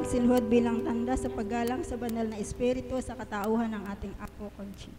magsilhod bilang tanda sa paggalang sa banal na espiritu sa katauhan ng ating Apo Conchi.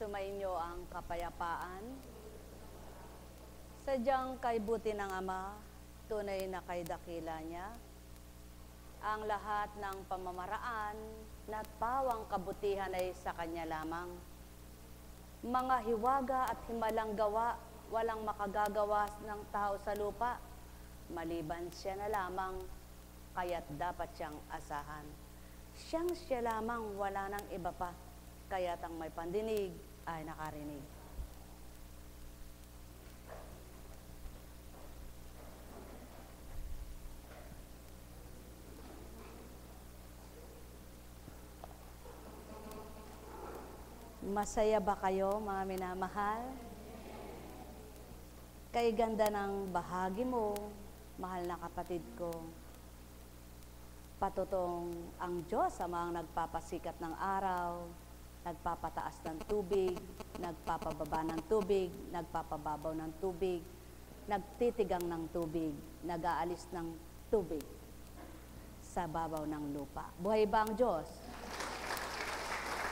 Sumainyo ang kapayapaan. Sadyang kay buti ng Ama, tunay na kay dakila niya, ang lahat ng pamamaraan at pawang kabutihan ay sa Kanya lamang. Mga hiwaga at himalang gawa, walang makagagawa ng tao sa lupa, maliban siya na lamang, kaya't dapat siyang asahan. Siya lamang, wala nang iba pa, kaya't ang may pandinig ay nakarinig. Masaya ba kayo, mga minamahal? Kay ganda ng bahagi mo, mahal na kapatid ko. Patutong ang Diyos ang nagpapasikat ng araw, nagpapataas ng tubig, nagpapababa ng tubig, nagpapababaw ng tubig, nagtitigang ng tubig, nag-aalis ng tubig sa babaw ng lupa. Buhay ba ang Diyos?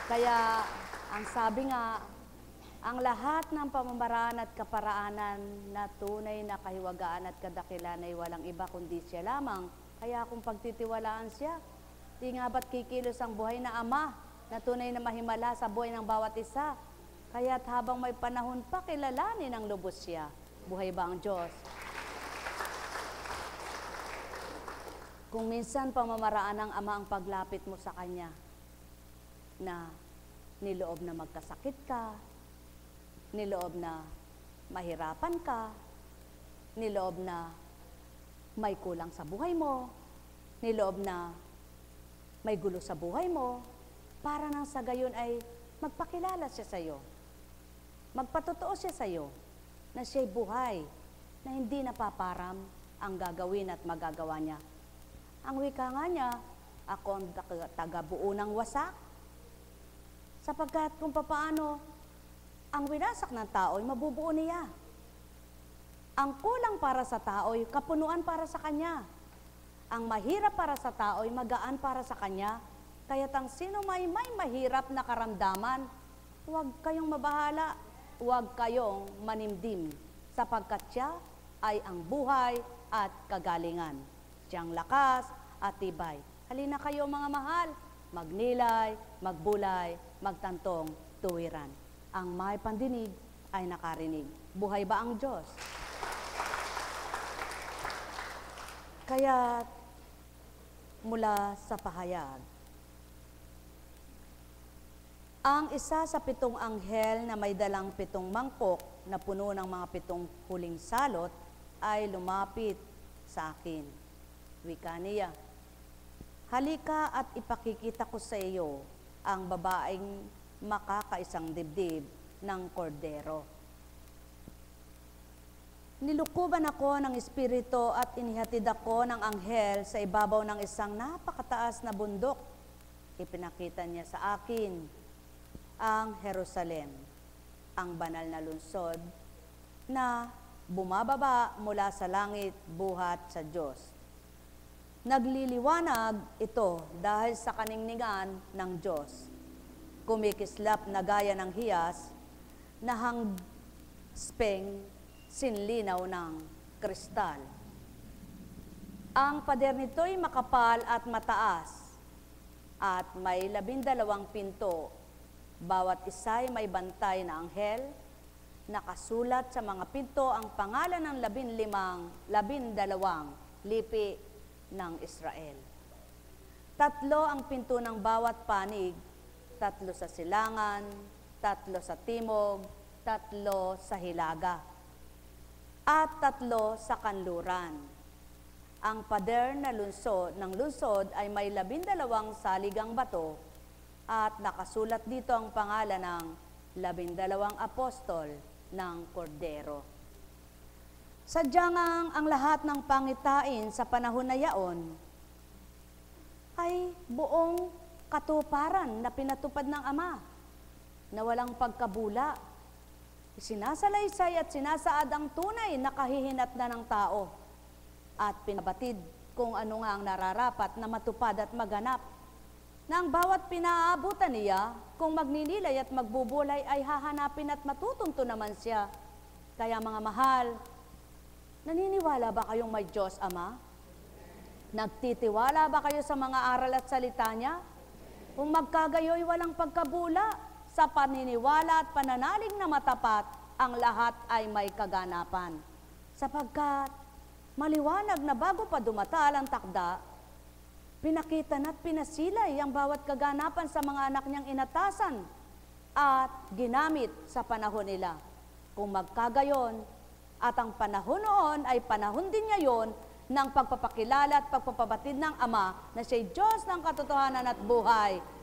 Kaya, ang sabi nga, ang lahat ng pamamaraan at kaparaanan na tunay na kahiwagaan at kadakilan ay walang iba kundi siya lamang. Kaya kung pagtitiwalaan siya, di nga ba't kikilos ang buhay na Ama na tunay na mahimala sa buhay ng bawat isa? Kaya't habang may panahon pa, kilalanin ang lubos siya. Buhay ba ang Diyos? Kung minsan pamamaraan ng Ama ang paglapit mo sa Kanya, na niloob na magkasakit ka, niloob na mahirapan ka, niloob na may kulang sa buhay mo, niloob na may gulo sa buhay mo, para nang sa gayon ay magpakilala siya sa iyo. Magpatotoo siya sa iyo na siya'y buhay, na hindi napaparam ang gagawin at magagawa niya. Ang wika nga niya, ako ang tagabuo ng wasak, sapagkat kung papaano ang winasak ng tao ay mabubuo niya. Ang kulang para sa tao ay kapunuan para sa kanya. Ang mahirap para sa tao ay magaan para sa kanya. Kaya't ang sino may mahirap na karamdaman, huwag kayong mabahala, huwag kayong manimdim, sapagkat siya ay ang buhay at kagalingan. Siyang lakas at tibay. Halina kayo mga mahal, magnilay, magbulay, magtantong tuwiran. Ang may pandinig ay nakarinig. Buhay ba ang Diyos? Kaya mula sa pahayag, ang isa sa 7 anghel na may dalang 7 mangkok na puno ng mga 7 huling salot ay lumapit sa akin. Wika niya, halika at ipakikita ko sa iyo ang babaeng makakaisang dibdib ng kordero. Nilukuban ako ng espiritu at inihatid ako ng anghel sa ibabaw ng isang napakataas na bundok. Ipinakita niya sa akin ang Jerusalem, ang banal na lungsod na bumababa mula sa langit buhat sa Diyos. Nagliliwanag ito dahil sa kaningningan ng Diyos. Kumikislap na gaya ng hiyas na hangspeng sinlinaw ng kristal. Ang pader nito'y makapal at mataas at may 12 pinto. Bawat isa'y may bantay na anghel nakasulat sa mga pinto ang pangalan ng 12 lipi ng Israel. 3 ang pinto ng bawat panig, 3 sa silangan, 3 sa timog, 3 sa hilaga, at 3 sa kanluran. Ang pader ng lungsod ay may 12 saligang bato at nakasulat dito ang pangalan ng 12 apostol ng Kordero. Sadyang ang lahat ng pangitain sa panahon na yaon ay buong katuparan na pinatupad ng Ama na walang pagkabula. Sinasalaysay at sinasaad ang tunay na kahihinatnan ng tao at pinabatid kung ano nga ang nararapat na matupad at maganap, na ang bawat pinaabutan niya, kung magninilay at magbubulay ay hahanapin at matutunto naman siya. Kaya mga mahal, naniniwala ba kayong may Diyos Ama? Nagtitiwala ba kayo sa mga aral at salita niya? Kung magkagayoy walang pagkabula, sa paniniwala at pananalig na matapat, ang lahat ay may kaganapan. Sapagkat maliwanag na bago pa dumatal ang takda, pinakita na't pinasilay ang bawat kaganapan sa mga anak niyang inatasan at ginamit sa panahon nila. Kung magkagayon, at ang panahon noon ay panahon din ngayon ng pagpapakilala at pagpapabatid ng Ama na siya'y Diyos ng katotohanan at buhay.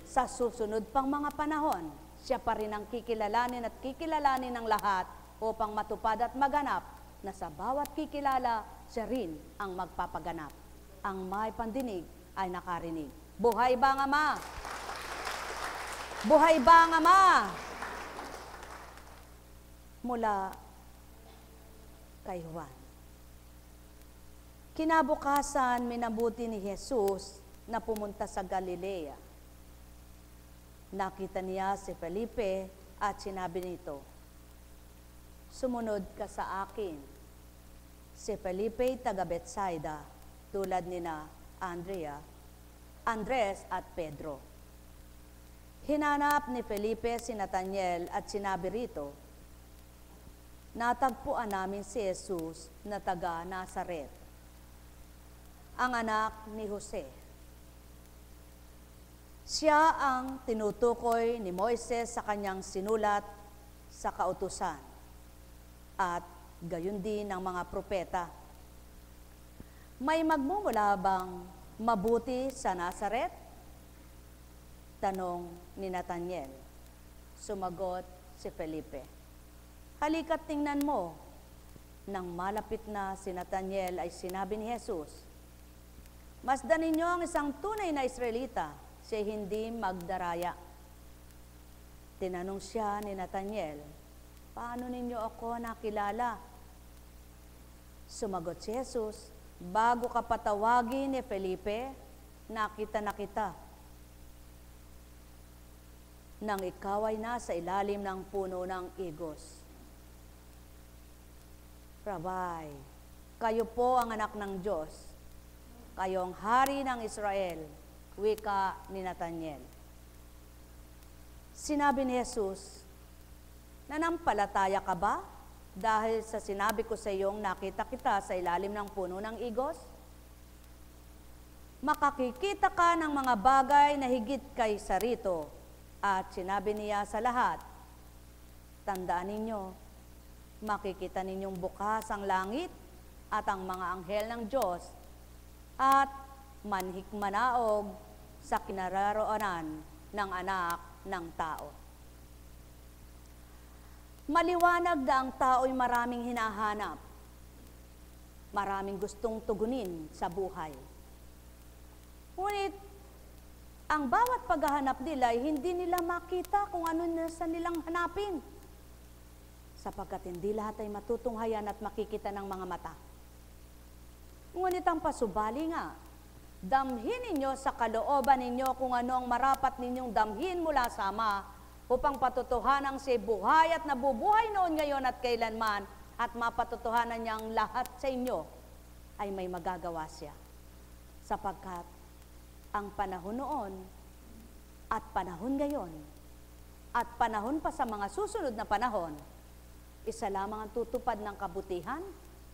Sa susunod pang mga panahon, siya pa rin ang kikilalanin at kikilalanin ng lahat upang matupad at maganap na sa bawat kikilala, siya rin ang magpapaganap. Ang may pandinig ay nakarinig. Buhay ba ang Ama? Buhay ba ang Ama? Mula kay Juan. Kinabukasan, minabuti ni Jesus na pumunta sa Galilea. Nakita niya si Felipe at sinabi nito, "Sumunod ka sa akin." Si Felipe taga Betsaida, tulad nina Andres at Pedro. Hinanap ni Felipe si Nathaniel at sinabi rito, "Natagpuan namin si Jesus na taga Nazaret, ang anak ni Jose." Siya ang tinutukoy ni Moises sa kanyang sinulat sa kautusan at gayon din ng mga propeta. May magmumula bang mabuti sa Nazaret? Tanong ni Nathaniel. Sumagot si Felipe, "Halika't tingnan mo." Nang malapit na si Nathaniel ay sinabi ni Jesus, "Masdan ninyo ang isang tunay na Israelita, siya hindi magdaraya." Tinanong siya ni Nathaniel, "Paano ninyo ako nakilala?" Sumagot si Jesus, "Bago ka patawagin ni Felipe, nakita na kita. Nang ikaw ay nasa ilalim ng puno ng igos." Rabay, kayo po ang anak ng Diyos. Kayo ang hari ng Israel, wika ni Nathaniel. Sinabi ni Jesus, "Nanampalataya ka ba dahil sa sinabi ko sa iyong nakita kita sa ilalim ng puno ng igos? Makakikita ka ng mga bagay na higit kaysa rito." At sinabi niya sa lahat, "Tandaan ninyo, makikita ninyong bukas ang langit at ang mga anghel ng Diyos at manhikmanaog sa kinararoonan ng anak ng tao." Maliwanag na ang tao'y maraming hinahanap, maraming gustong tugunin sa buhay. Ngunit, ang bawat paghahanap nila ay hindi nila makita kung ano nasa nilang hanapin, sapagkat hindi lahat ay matutunghayan at makikita ng mga mata. Ngunit ang pasubali nga, damhin ninyo sa kalooban ninyo kung ano ang marapat ninyong damhin mula sa Ama upang patutuhanang siya buhay at nabubuhay noon, ngayon at kailanman, at mapatutuhanan niyang lahat sa inyo ay may magagawa siya. Sapagkat ang panahon noon at panahon ngayon at panahon pa sa mga susunod na panahon Isa lamang ang tutupad ng kabutihan,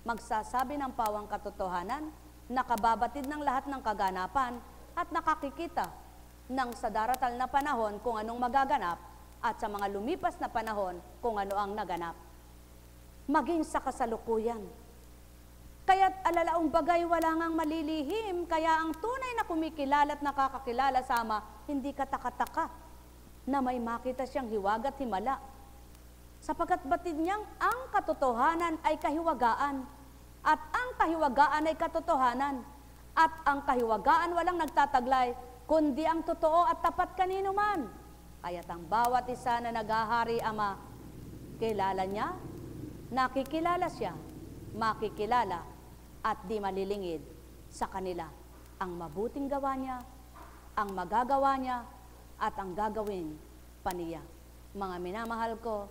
magsasabi ng pawang katotohanan, nakababatid ng lahat ng kaganapan at nakakikita ng sa daratal na panahon kung anong magaganap at sa mga lumipas na panahon kung ano ang naganap. Maging sa kasalukuyan. Kaya't alalaong bagay wala ngang malilihim, kaya ang tunay na kumikilala at nakakakilala sa Ama, hindi katakataka na may makita siyang hiwaga at himala. Sapagkat batid niyang ang katotohanan ay kahiwagaan, at ang kahiwagaan ay katotohanan, at ang kahiwagaan walang nagtataglay, kundi ang totoo at tapat kanino man. Kaya't ang bawat isa na naghahari Ama, kilala niya, nakikilala siya, makikilala, at di malilingid sa kanila ang mabuting gawa niya, ang magagawa niya, at ang gagawin pa niya. Mga minamahal ko,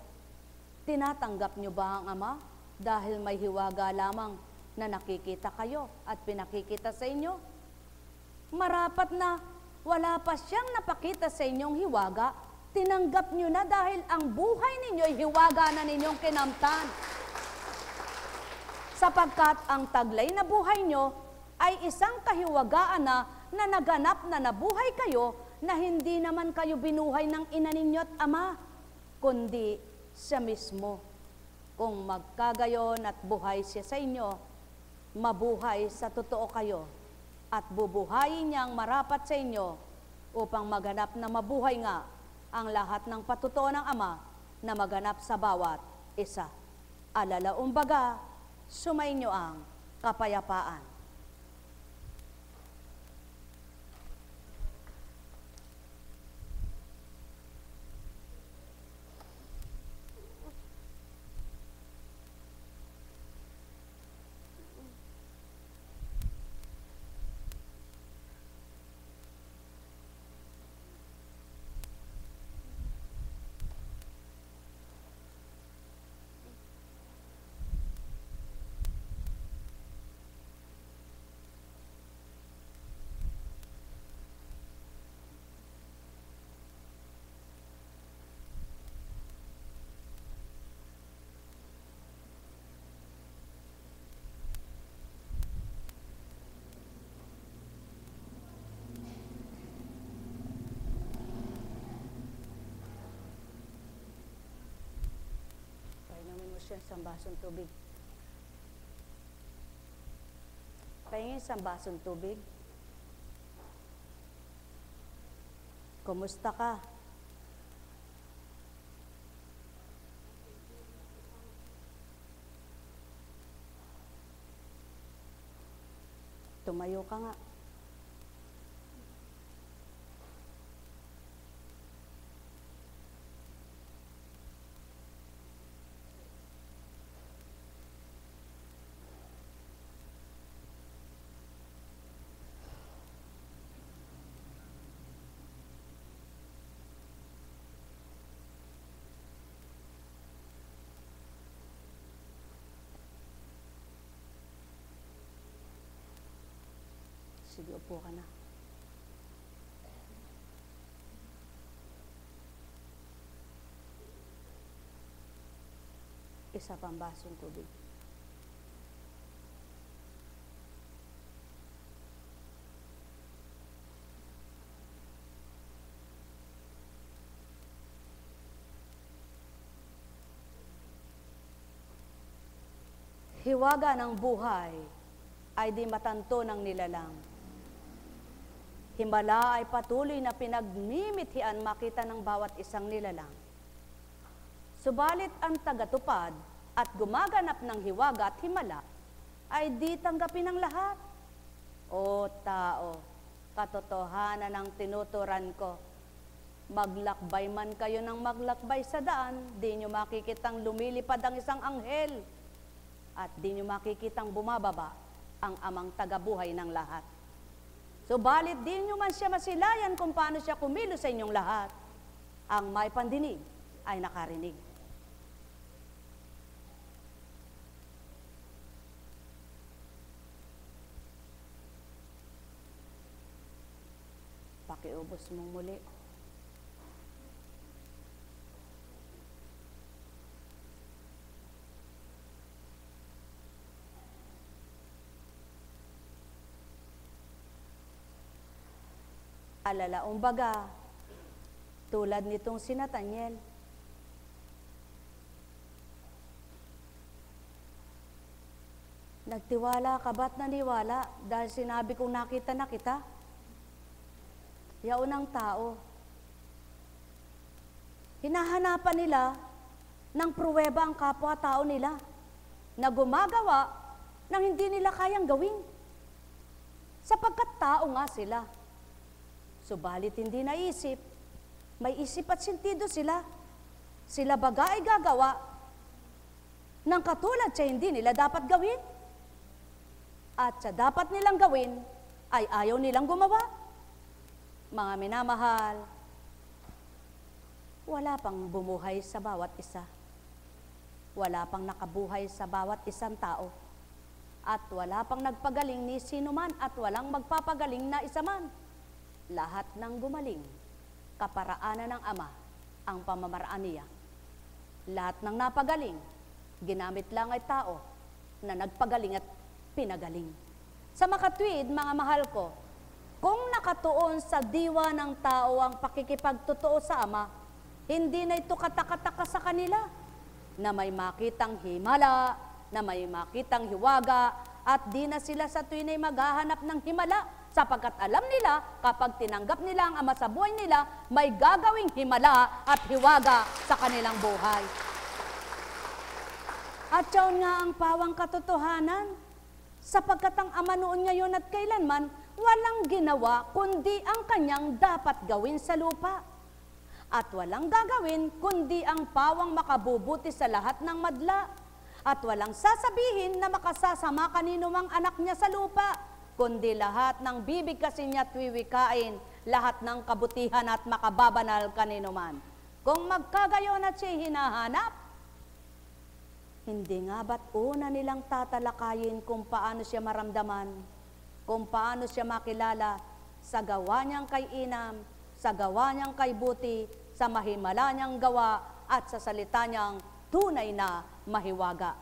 tinatanggap niyo ba ang Ama dahil may hiwaga lamang na nakikita kayo at pinakikita sa inyo? Marapat na wala pa siyang napakita sa inyong hiwaga, tinanggap niyo na dahil ang buhay ninyo ay hiwaga na ninyong kinamtan. Sapagkat ang taglay na buhay nyo ay isang kahiwagaan na naganap na nabuhay kayo na hindi naman kayo binuhay ng ina ninyo at Ama, kundi siya mismo. Kung magkagayon at buhay siya sa inyo, mabuhay sa totoo kayo at bubuhayin niyang marapat sa inyo upang maganap na mabuhay nga ang lahat ng patutuo ng Ama na maganap sa bawat isa. Alalaong baga, sumainyo ang kapayapaan. Isang basong tubig. Pahingin isang basong tubig. Kumusta ka? Tumayo ka nga. Sige, upo ka na. Isa pang basong tubig. Hiwaga ng buhay ay di matanto ng nilalang. Himala ay patuloy na pinagmimithian makita ng bawat isang nilalang. Subalit ang tagatupad at gumaganap ng hiwaga at himala ay di tanggapin ng lahat. O tao, katotohanan ang tinuturan ko. Maglakbay man kayo ng maglakbay sa daan, di nyo makikitang lumilipad ang isang anghel at di nyo makikitang bumababa ang amang tagabuhay ng lahat. Subalit di nyo man siya masilayan kung paano siya kumilos sa inyong lahat. Ang may pandinig ay nakarinig. Pakiubos mong muli. Alalaong baga, tulad nitong si Nathaniel. Nagtiwala ka ba't naniwala dahil sinabi kong nakita na kita? Yaon ang tao. Hinahanapan nila ng pruweba ang kapwa-tao nila na gumagawa ng hindi nila kayang gawin. Sapagkat tao nga sila. Subalit hindi naisip, may isip at sentido sila. Sila baga ay gagawa ng katulad sa hindi nila dapat gawin. At sa dapat nilang gawin ay ayaw nilang gumawa. Mga minamahal, wala pang bumuhay sa bawat isa. Wala pang nakabuhay sa bawat isang tao. At wala pang nagpagaling ni sino man at walang magpapagaling na isa man. Lahat ng gumaling, kaparaanan ng Ama ang pamamaraan niya. Lahat ng napagaling, ginamit lang ay tao na nagpagaling at pinagaling. Sa makatwid, mga mahal ko, kung nakatuon sa diwa ng tao ang pakikipagtotoo sa Ama, hindi na ito katakataka sa kanila na may makitang himala, na may makitang hiwaga, at di na sila sa tuwin ay maghahanap ng himala, sapagkat alam nila kapag tinanggap nila ang Ama sa buhay nila, may gagawing himala at hiwaga sa kanilang buhay. At yun nga ang pawang katotohanan, sapagkat ang Ama noon, ngayon at kailanman, walang ginawa kundi ang kanyang dapat gawin sa lupa. At walang gagawin kundi ang pawang makabubuti sa lahat ng madla. At walang sasabihin na makasasama kanino mang anak niya sa lupa, kundi lahat ng bibig kasi niya at wiwikain, lahat ng kabutihan at makababanal kanino man. Kung magkagayon at siya'y hinahanap, hindi nga ba't una nilang tatalakayin kung paano siya maramdaman, kung paano siya makilala sa gawa niyang kay inam, sa gawa niyang kay buti, sa mahimala niyang gawa, at sa salita niyang tunay na mahiwaga.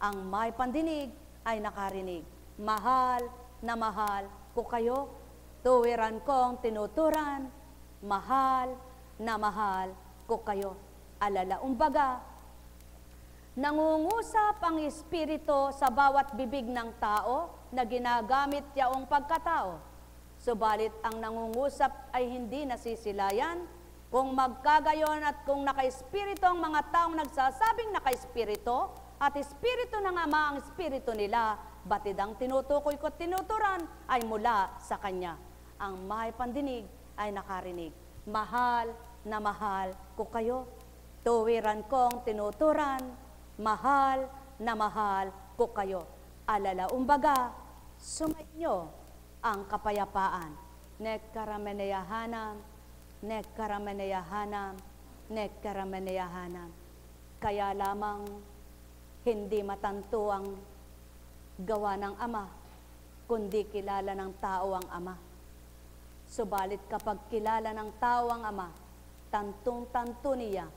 Ang may pandinig ay nakarinig. Mahal na mahal ko kayo, tuwiran kong tinuturan, mahal na mahal ko kayo. Alalaong baga, nangungusap ang Espiritu sa bawat bibig ng tao na ginagamit yaong pagkatao. Subalit ang nangungusap ay hindi nasisilayan. Kung magkagayon at kung naka-espiritu ang mga taong nagsasabing naka-espiritu at espiritu ng Ama ang espiritu nila, batid ang tinutukoy ko at tinuturan ay mula sa Kanya. Ang may pandinig ay nakarinig. Mahal na mahal ko kayo, tuwiran kong tinuturan, mahal na mahal ko kayo. Alalaong baga, sumainyo ang kapayapaan. Nekkarameneyahanam, nekkarameneyahanam, nekkarameneyahanam. Kaya lamang hindi matanto ang gawa ng Ama, kundi kilala ng tao ang Ama. Subalit kapag kilala ng tao ang Ama, tantong-tanto niya,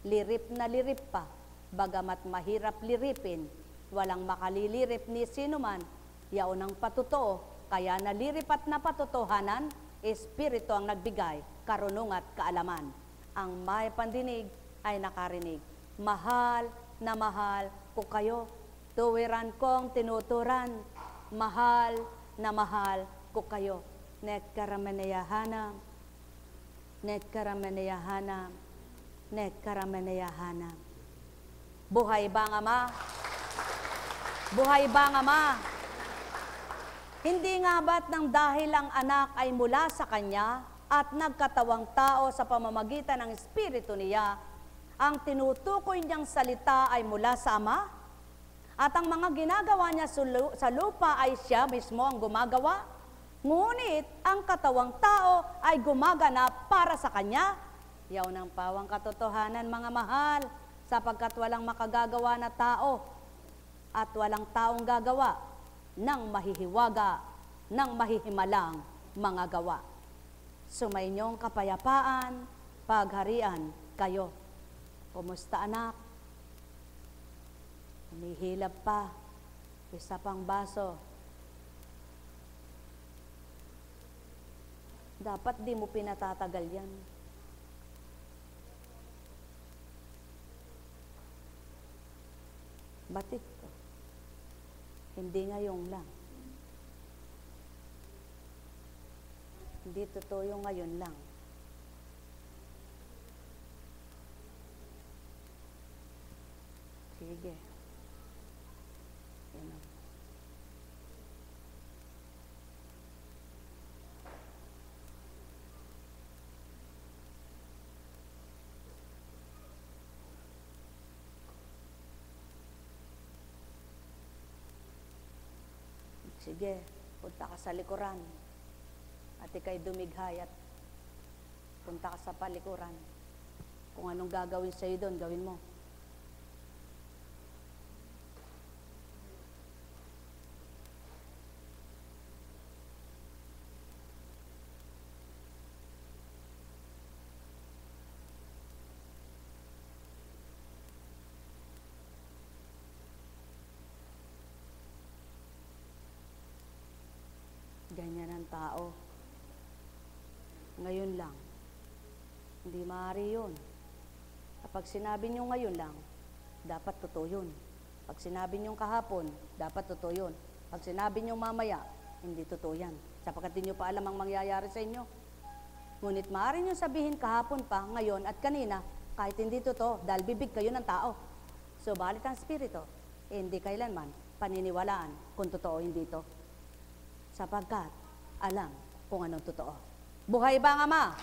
lirip na lirip pa, bagamat mahirap liripin, walang makalilirip ni sinuman, yaon ang patotoo, kaya nalirip at napatotohanan, Espiritu ang nagbigay, karunong at kaalaman. Ang may pandinig ay nakarinig. Mahal na mahal ko kayo, tuwiran kong tinuturan, mahal na mahal ko kayo. Nekkarameneyahanam, nekkarameneyahanam, nekkarameneyahanam. Buhay ba ang Ama? Buhay ba ang Ama? Hindi nga ba't nang dahil ang anak ay mula sa Kanya at nagkatawang tao sa pamamagitan ng Espiritu niya, ang tinutukoy niyang salita ay mula sa Ama? At ang mga ginagawa niya sa lupa ay siya mismo ang gumagawa? Ngunit ang katawang tao ay gumaganap para sa Kanya? Yaw ng pawang katotohanan, mga mahal, sapagkat walang makagagawa na tao at walang taong gagawa ng mahihiwaga, ng mahihimalang mga gawa. Sumainyong kapayapaan, pagharian kayo. Kumusta anak? Humihilab pa, isa pang baso. Dapat di mo pinatatagal yan. Batik ko. Hindi ngayon lang. Hindi totoo yung ngayon lang. Sige. Yan ang. Sige, punta ka sa likuran. At ika'y dumighay at punta ka sa palikuran. Kung anong gagawin sa'yo doon, gawin mo. Ganyan ang tao. Ngayon lang. Hindi maaari yun. Kapag sinabi nyo ngayon lang, dapat totoo yun. Pag sinabi nyo kahapon, dapat totoo yun. Pag sinabi nyo mamaya, hindi totoo yan. Sapagkat hindi nyo pa alam ang mangyayari sa inyo. Ngunit maaari nyo sabihin kahapon pa, ngayon at kanina, kahit hindi totoo, dahil bibig kayo ng tao. Subalit ang Espiritu, hindi kailanman paniniwalaan kung totoo hindi ito. Sapagkat alam kung anong totoo. Buhay ba ang Ama?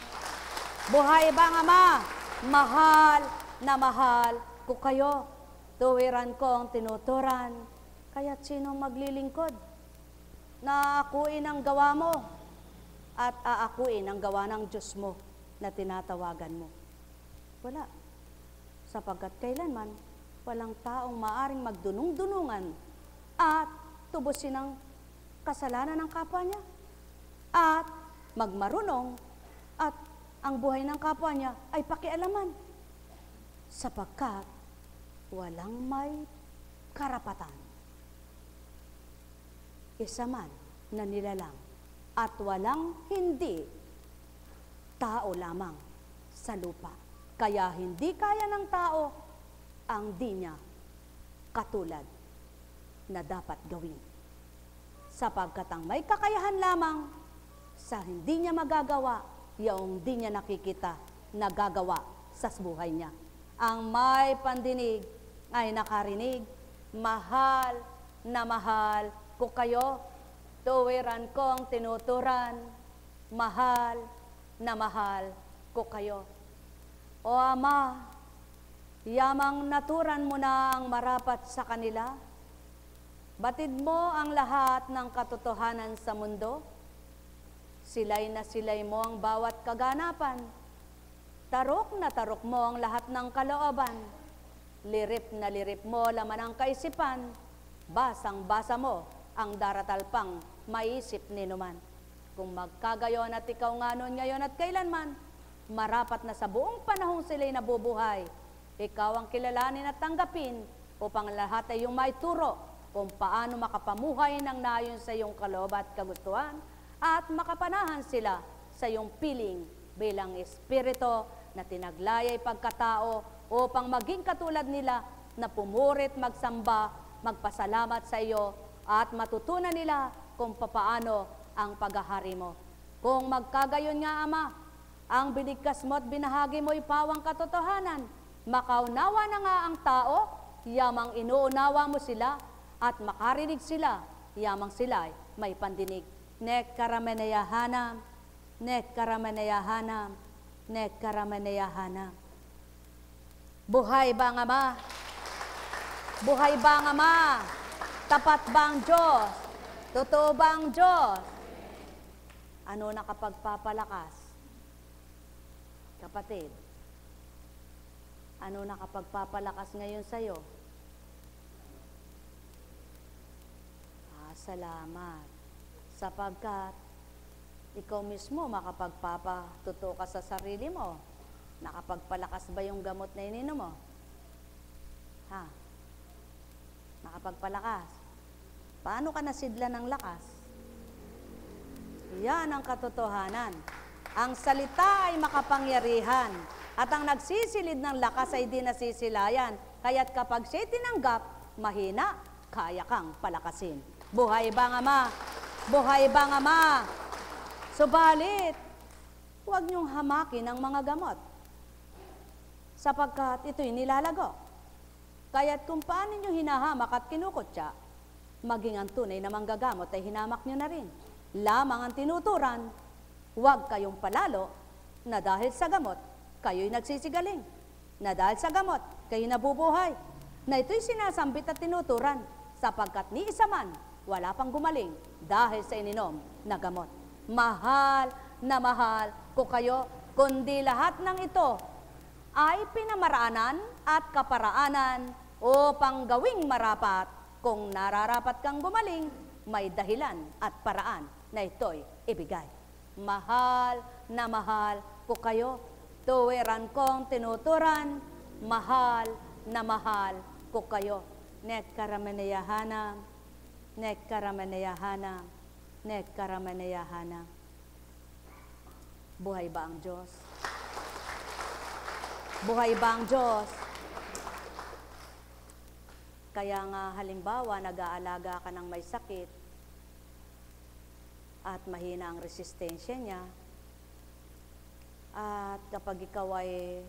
Buhay ba ang Ama? Mahal na mahal ko kayo. Tuwiran ko ang tinuturan. Kaya't sinong maglilingkod? Naakuin ang gawa mo at aakuin ang gawa ng Diyos mo na tinatawagan mo. Wala. Sapagkat kailanman walang taong maaring magdunong-dunungan at tubusin ang kasalanan ng kapwa niya at magmarunong at ang buhay ng kapwa niya ay pakialaman sapagkat walang may karapatan. Isa man na nilalang at walang hindi tao lamang sa lupa. Kaya hindi kaya ng tao ang di niya katulad na dapat gawin. Sapagkat ang may kakayahan lamang sa hindi niya magagawa, yung di niya nakikita, nagagawa sa buhay niya. Ang may pandinig ay nakarinig, mahal na mahal ko kayo, tuwiran ko ang tinuturan, mahal na mahal ko kayo. O Ama, yamang naturan mo na ang marapat sa kanila, batid mo ang lahat ng katotohanan sa mundo. Silay na silay mo ang bawat kaganapan. Tarok na tarok mo ang lahat ng kalooban. Lirip na lirip mo laman ang kaisipan. Basang-basa mo ang daratalpang maisip ni numan. Kung magkagayon at ikaw nga nun ngayon at kailanman, marapat na sa buong panahong sila'y nabubuhay. Ikaw ang kilalanin at tanggapin upang lahat ay yung may turo kung paano makapamuhay ng nayon sa iyong kaloob at kagustuhan at makapanahan sila sa iyong piling bilang espiritu na tinaglayay pagkatao upang maging katulad nila na pumurit, magsamba, magpasalamat sa iyo at matutunan nila kung papaano ang paghahari mo. Kung magkagayon nga, Ama, ang binigkas mo at binahagi mo ipawang katotohanan, makaunawa na nga ang tao, yamang inuunawa mo sila, at makarinig sila, yamang sila ay may pandinig. Nek karamenayahanam, nek karamenayahanam, nek karamenayahanam. Buhay ba ang Ama? Buhay ba ang Ama? Tapat ba ang Diyos? Totoo ba ang Diyos? Ano nakapagpapalakas? Kapatid, ano nakapagpapalakas ngayon sa'yo? Salamat. Sapagkat ikaw mismo makapagpapatuto ka sa sarili mo. Nakapagpalakas ba yung gamot na ininom mo? Ha? Nakapagpalakas. Paano ka nasidla ng lakas? Yan ang katotohanan. Ang salita ay makapangyarihan, at ang nagsisilid ng lakas ay di nasisilayan. Kaya't kapag siya'y tinanggap, mahina, kaya kang palakasin. Buhay bang Ama? Buhay bang Ama? Subalit, huwag niyong hamakin ang mga gamot, sapagkat ito'y nilalago. Kaya't kung paano niyo hinahamak at kinukutya, maging ang tunay na manggagamot ay hinamak niyo na rin. Lamang ang tinuturan, huwag kayong palalo na dahil sa gamot, kayo'y nagsisigaling. Na dahil sa gamot, kayo'y nabubuhay. Na ito'y sinasambit at tinuturan, sapagkat ni isa man, wala pang gumaling dahil sa ininom na gamot. Mahal na mahal ko kayo, kundi lahat ng ito ay pinamaraanan at kaparaanan upang gawing marapat. Kung nararapat kang gumaling, may dahilan at paraan na ito'y ibigay. Mahal na mahal ko kayo, tuwiran kong tinuturan, mahal na mahal ko kayo. Nekaramanayahana, nekaramanayahana, nekaramanayahana. Buhay ba ang Diyos? Buhay ba ang Diyos? Kaya nga halimbawa, nag-aalaga ka ng may sakit at mahina ang resistensya niya, at kapag ikaw ay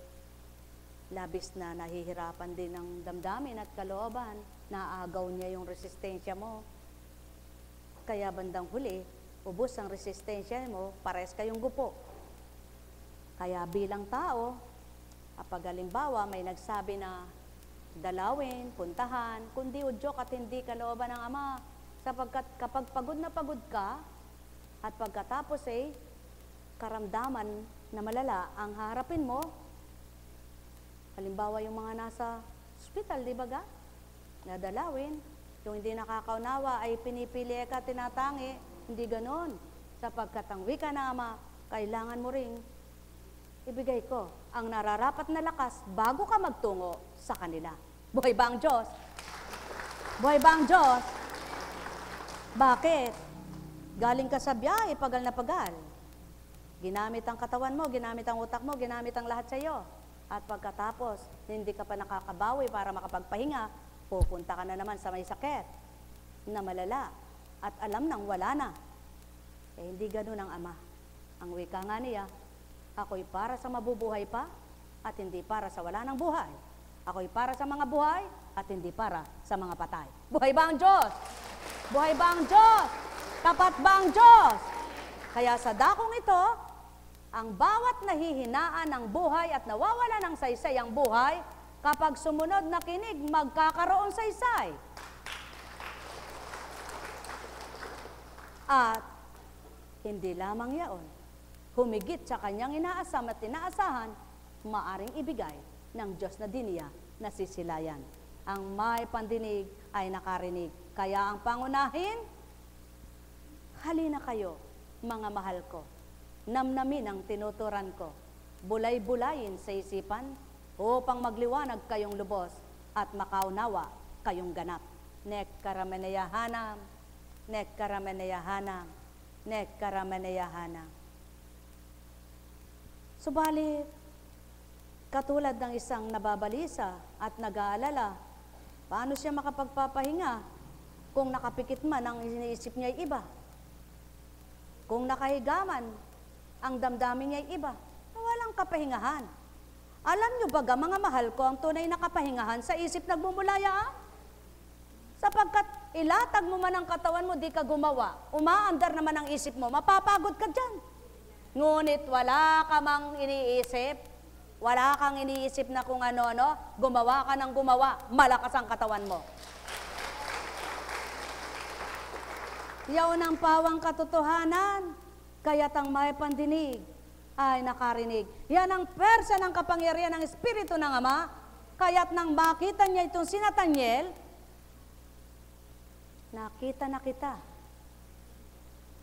labis na nahihirapan din ng damdamin at kalooban, naagaw niya yung resistensya mo. Kaya bandang huli, ubos ang resistensya mo, pares kayong gupo. Kaya bilang tao, kapag halimbawa may nagsabi na dalawin, puntahan, kundi udyok at hindi kalooban ng Ama, sapagkat kapag pagod na pagod ka, at pagkatapos karamdaman na malala ang harapin mo, halimbawa yung mga nasa hospital, di ba ga? Nadalawin, yung hindi nakakaunawa ay pinipili ka, tinatangi, hindi ganon. Sapagkat ang wika ng Ama, kailangan mo ring ibigay ko ang nararapat na lakas bago ka magtungo sa kanila. Buhay ba ang Diyos? Buhay ba ang Diyos? Bakit? Galing ka sa biyahe, pagal na pagal. Ginamit ang katawan mo, ginamit ang utak mo, ginamit ang lahat sa iyo. At pagkatapos, hindi ka pa nakakabawi para makapagpahinga, pupunta ka na naman sa may sakit na malala at alam nang wala na. Hindi ganun ang Ama. Ang wika nga niya, ako'y para sa mabubuhay pa at hindi para sa wala ng buhay. Ako'y para sa mga buhay at hindi para sa mga patay. Buhay ba ang Diyos? Buhay ba ang Diyos? Tapat ba ang Diyos? Kaya sa dakong ito, ang bawat nahihinaan ng buhay at nawawala ng saysay ang buhay, kapag sumunod na kinig, magkakaroon saysay. At hindi lamang yaon, humigit sa kanyang inaasam at inaasahan, maaring ibigay ng Diyos na diniya na sisilayan. Ang may pandinig ay nakarinig. Kaya ang pangunahin, halina kayo, mga mahal ko. Namnamin ang tinuturan ko. Bulay-bulayin sa isipan upang magliwanag kayong lubos at makaunawa kayong ganap. Nekaramanayahana, nekaramanayahana, nekaramanayahana. Subalit, katulad ng isang nababalisa at nag-aalala, paano siya makapagpapahinga kung nakapikit man ang iniisip niya ay iba? Kung nakahigaman, ang damdamin niya ay iba, walang kapahingahan. Alam niyo ba, mga mahal ko, ang tunay na kapahingahan sa isip nagmumulaya? Sapagkat ilatag mo man ang katawan mo, di ka gumawa. Umaandar naman ang isip mo, mapapagod ka dyan. Ngunit wala ka mang iniisip, wala kang iniisip na kung ano-ano, gumawa ka ng gumawa, malakas ang katawan mo. Yaon ang pawang katotohanan, kaya't ang may pandinig ay nakarinig. Yan ang persa ng kapangyarihan ng Espiritu ng Ama, kaya't nang makita niya itong si Nathaniel, nakita na kita,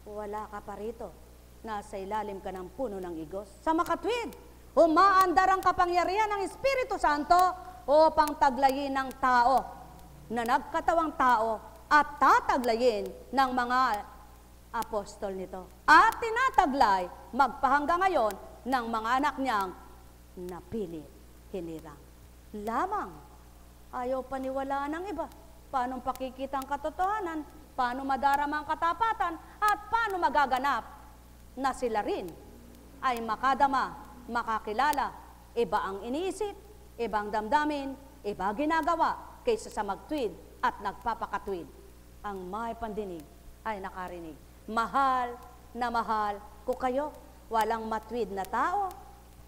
wala ka pa rito. Nasa ilalim ka ng puno ng igos. Sa makatwid, umaandar ang kapangyarihan ng Espiritu Santo upang taglayin ng tao na nagkatawang tao at tataglayin ng mga apostol nito. At tinataglay magpahanggang ngayon ng mga anak niyang napili, hinirang. Lamang, ayaw paniwalaan ng iba. Paano pakikita ang katotohanan? Paano madarama ang katapatan? At paano magaganap na sila rin ay makadama, makakilala? Iba ang iniisip, ibang damdamin, iba ginagawa kaysa sa magtwid at nagpapakatwid. Ang may pandinig ay nakarinig. Mahal na mahal ko kayo. Walang matwid na tao,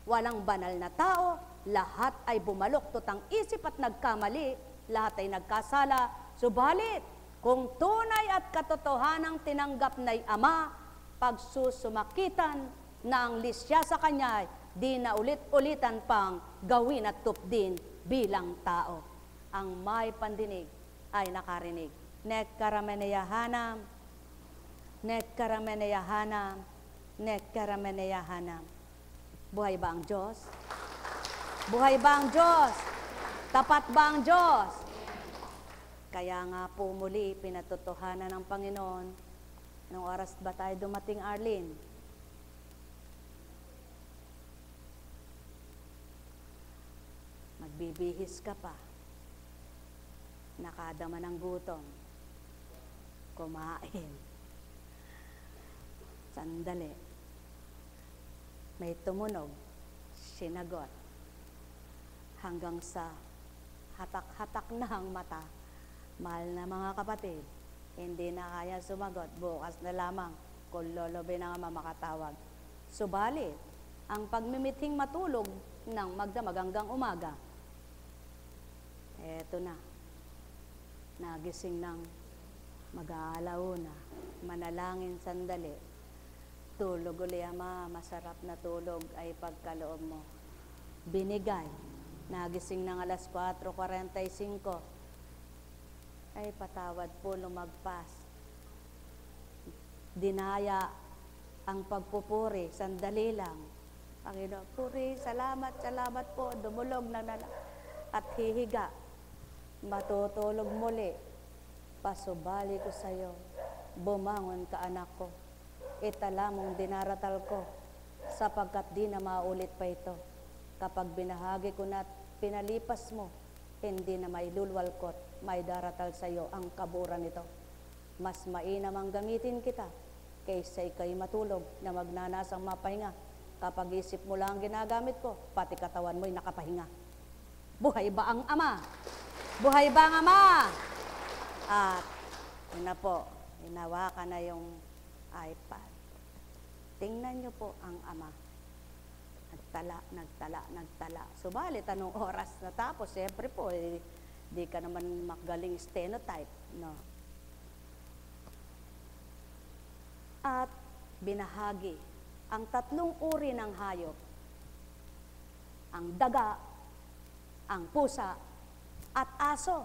walang banal na tao, lahat ay bumalok tutang isip at nagkamali, lahat ay nagkasala. Subalit, kung tunay at katotohanang tinanggap na'y Ama, pagsusumakitan na ang lisya sa Kanya, di na ulit-ulitan pang gawin at tupdin bilang tao. Ang may pandinig ay nakarinig. Nekkarameneyahanam, nekkarameneyahanam, nekkarameneyahanam. Buhay ba ang Diyos? Buhay ba ang Diyos? Tapat ba ang Diyos? Kaya nga po muli pinatotohanan ng Panginoon. Anong oras ba tayo dumating, Arlene? Magbibihis ka pa. Nakadama ng gutom. Kumain. Sandali. May tumunog. Sinagot. Hanggang sa hatak-hatak na ang mata. Mahal na mga kapatid, hindi na kaya sumagot. Bukas na lamang kung lolobe na nga makatawag. Subalit, ang pagmimithing matulog ng magdamag hanggang umaga, eto na. Nagising ng mag-aalauna, manalangin sandali. Tulog uli, Ama, masarap na tulog ay pagkaloob mo. Binigay, nagising ng alas 4:45. Ay patawad po, lumagpas. Dinaya ang pagpupuri, sandali lang. Panginoon, puri, salamat, salamat po, dumulog na at hihiga. Matutulog muli, pasubali ko sa iyo, bumangon ka anak ko, itala mong dinaratal ko, sapagkat di na maulit pa ito. Kapag binahagi ko na at pinalipas mo, hindi na may lulwalkot, may daratal sa iyo ang kaburan nito. Mas mainam ang gamitin kita, kaysa ikay matulog na magnanasang mapahinga. Kapag isip mo lang ang ginagamit ko, pati katawan mo'y nakapahinga. Buhay ba ang Ama? Buhay ba ang Ama? At yun na po, hinawakan na yung iPad. Tingnan niyo po ang Ama. Nagtala. Subalit, anong oras natapos? Siyempre po, di ka naman magaling stenotype, no? At binahagi ang 3 uri ng hayop. Ang daga, ang pusa, at aso.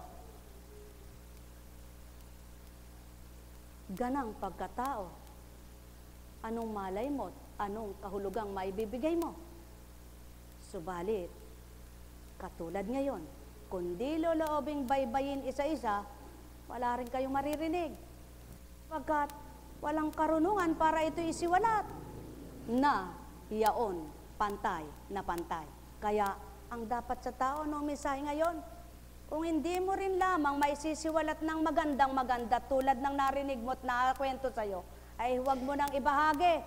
Ganang pagkatao. Anong malay mo? Anong kahulugang maibibigay mo? Subalit, katulad ngayon, kung di loloobing baybayin isa-isa, wala rin kayong maririnig. Pagkat walang karunungan para ito isiwalat na yaon pantay na pantay. Kaya ang dapat sa tao no mensahe ngayon, kung hindi mo rin lamang maisisiwalat ng magandang-maganda tulad ng narinig mo at nakakwento sa'yo, ay huwag mo nang ibahagi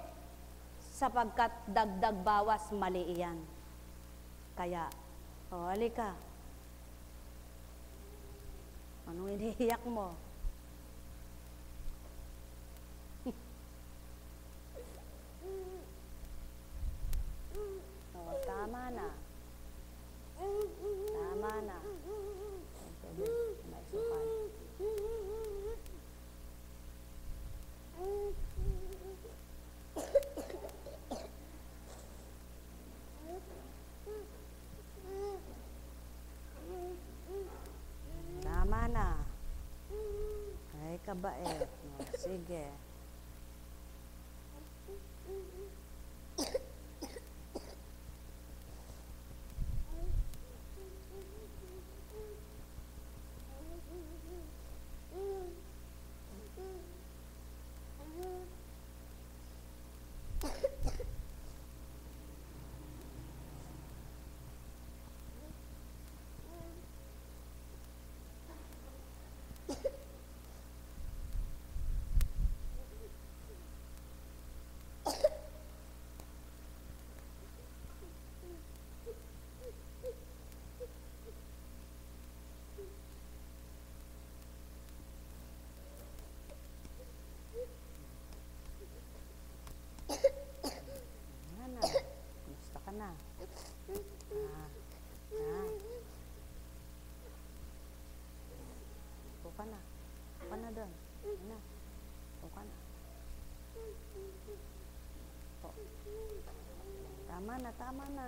sapagkat dagdag bawas mali iyan. Kaya, halika. Anong iniiyak mo? Tama na. Tama na. Sige, may sukal. Tama na. Ay, kabait. No, sige. Tama na, tama na.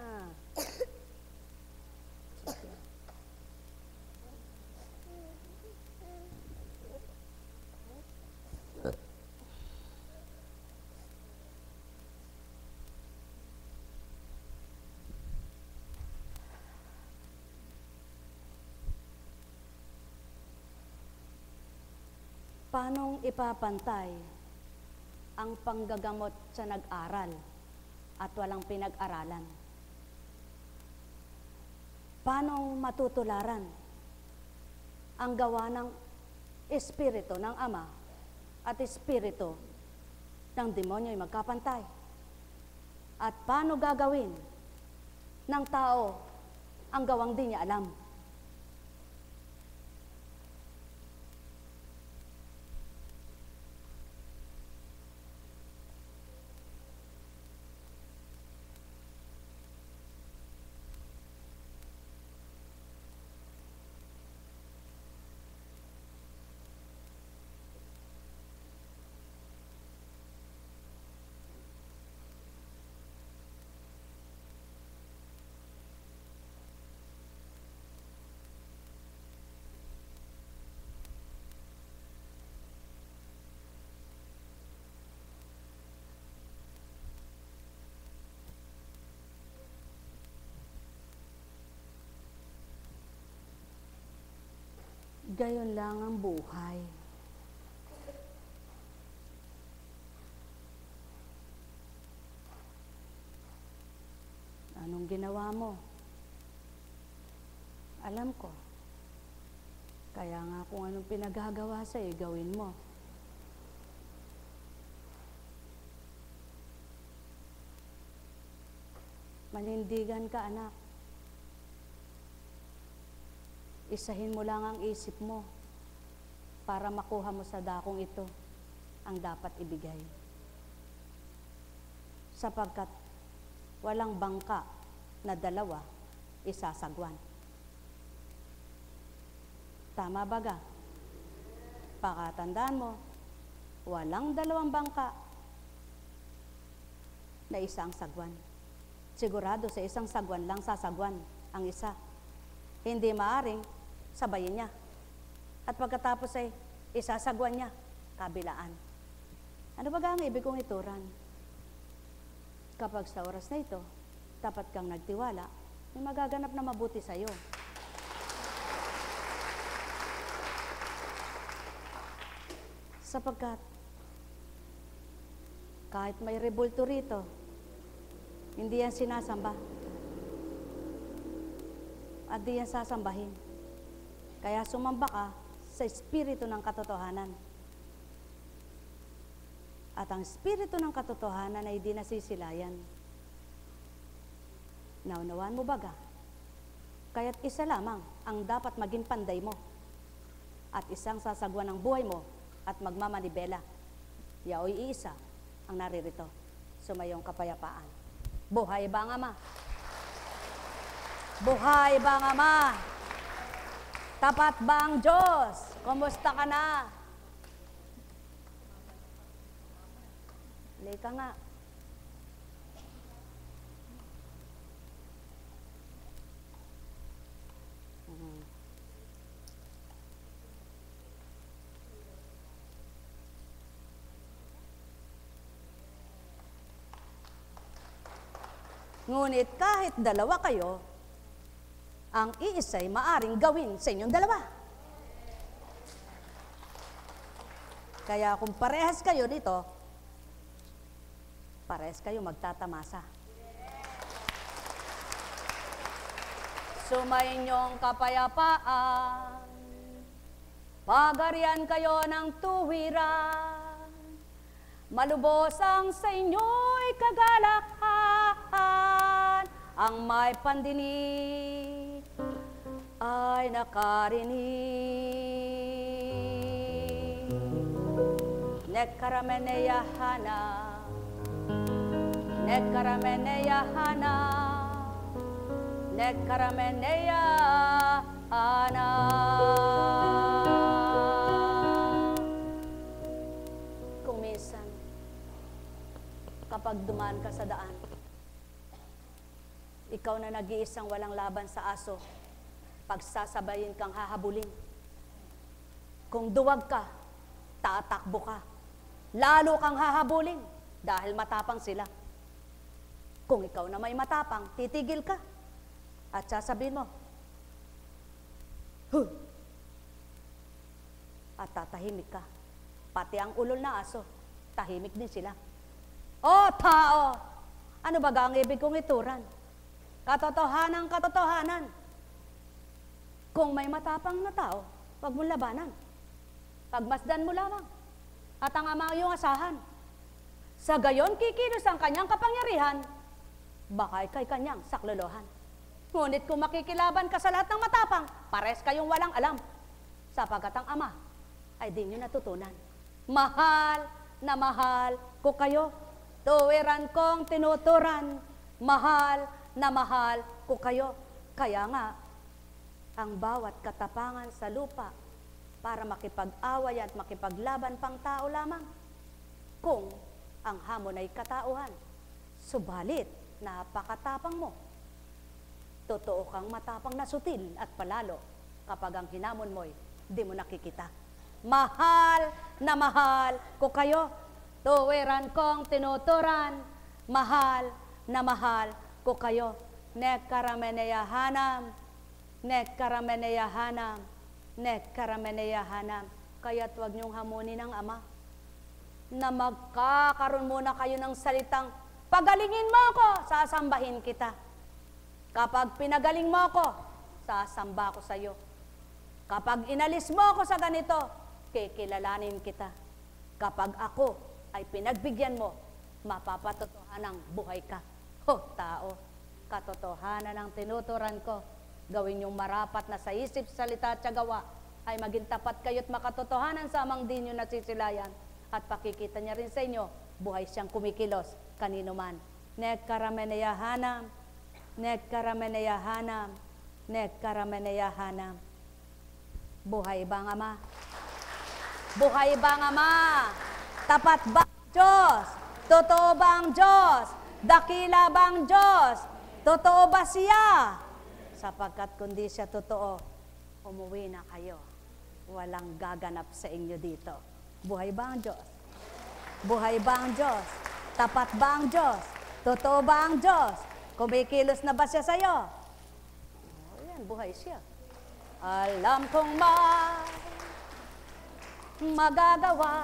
Sige. Paanong ipapantay ang panggagamot sa nag-aral at walang pinag-aralan? Paanong matutularan ang gawa ng espiritu ng Ama at espiritu ng demonyo ay magkapantay? At paano gagawin ng tao ang gawang di niya alam? Gayon lang ang buhay. Anong ginawa mo? Alam ko. Kaya nga kung anong pinagagawa sa'yo, gawin mo. Manindigan ka, anak. Isahin mo lang ang isip mo para makuha mo sa dakong ito ang dapat ibigay. Sapagkat walang bangka na dalawa isasagwan. Tama baga? Pakatandaan mo, walang dalawang bangka na isang sagwan. Sigurado sa isang sagwan lang sasagwan ang isa. Hindi maaring sabayin niya. At pagkatapos ay isasagwan niya, kabilaan. Ano ba ang ibig kong ituran? Kapag sa oras na ito, dapat kang nagtiwala, may magaganap na mabuti sa iyo. Sapagkat, kahit may rebulto rito, hindi yan sinasamba. At di yan sasambahin. Kaya sumamba ka sa espiritu ng katotohanan. At ang espiritu ng katotohanan ay di nasisilayan. Naunawaan mo baga? Kaya't isa lamang ang dapat maging panday mo. At isang sasagwan ng buhay mo at magmamanibela. Yaoy iisa ang naririto. Sumayong kapayapaan. Buhay ba ang Ama? Buhay ba ang Ama? Tapat ba ang Diyos? Kumusta ka na? Lika nga. Ngunit kahit dalawa kayo, ang iisa'y maaring gawin sa inyong dalawa. Kaya kung parehas kayo dito, parehas kayo magtatamasa. Sumainyong kapayapaan, pagarian kayo ng tuwiran, malubos ang sa inyo'y kagalakan, ang may pandinig ay nakarinig. Nekarameneyahana, nekarameneyahana, nekarameneyahana. Kung minsan, kapag dumaan ka sa daan, Ikaw na nag-iisang walang laban sa aso, pagsasabayin kang hahabulin. Kung duwag ka, tatakbo ka. Lalo kang hahabulin dahil matapang sila. Kung ikaw na may matapang, titigil ka. At sasabihin mo, huh! At tatahimik ka. Pati ang ulol na aso, tahimik din sila. O tao! Ano ba ang ibig kong ituran? Katotohanan, katotohanan. Kung may matapang na tao, wag mong labanan. Pagmasdan mo lamang. At ang ama iyong asahan. Sa gayon kikilos ang kanyang kapangyarihan, baka ikay kanyang saklolohan. Ngunit kung makikilaban ka sa lahat ng matapang, pares kayong walang alam. Sapagkat ang ama ay di nyo natutunan. Mahal na mahal ko kayo. Tuwiran kong tinuturan. Mahal na mahal ko kayo. Kaya nga, ang bawat katapangan sa lupa para makipag-away at makipaglaban pang tao lamang. Kung ang hamon ay katauhan, subalit napakatapang mo. Totoo kang matapang na sutil at palalo kapag ang hinamon mo'y di mo nakikita. Mahal na mahal ko kayo. Tuwiran kong tinuturan. Mahal na mahal ko kayo. Nekkarameneyahanam. Nekkarameneyahanam. Nekkarameneyahanam. Kaya't huwag niyong hamunin ang ama na magkakaroon muna kayo ng salitang, pagalingin mo ako, sasambahin kita. Kapag pinagaling mo ako, sasamba ko sa iyo. Kapag inalis mo ako sa ganito, kikilalanin kita. Kapag ako ay pinagbigyan mo, mapapatotohanan ang buhay ka. Tao, katotohanan ang tinuturan ko. Gawin yung marapat na sa isip, salita at gawa, ay maging tapat kayo't makatotohanan sa amang di nyo nasisilayan. At pakikita niya rin sa inyo, buhay siyang kumikilos, kanino man. Nekkarameneyahanam. Nekkarameneyahanam. Nekkarameneyahanam. Buhay bang ama? Buhay bang ama? Tapat ba ang Diyos? Totoo ba ang Diyos? Dakila ba ang Diyos? Totoo ba siya? Sapagkat kundi siya totoo, umuwi na kayo. Walang gaganap sa inyo dito. Buhay ba ang Diyos? Buhay ba ang Diyos? Tapat ba ang Diyos? Totoo ba ang Diyos? Kumikilos na ba siya sa'yo? Yan, buhay siya. Alam kong magagawa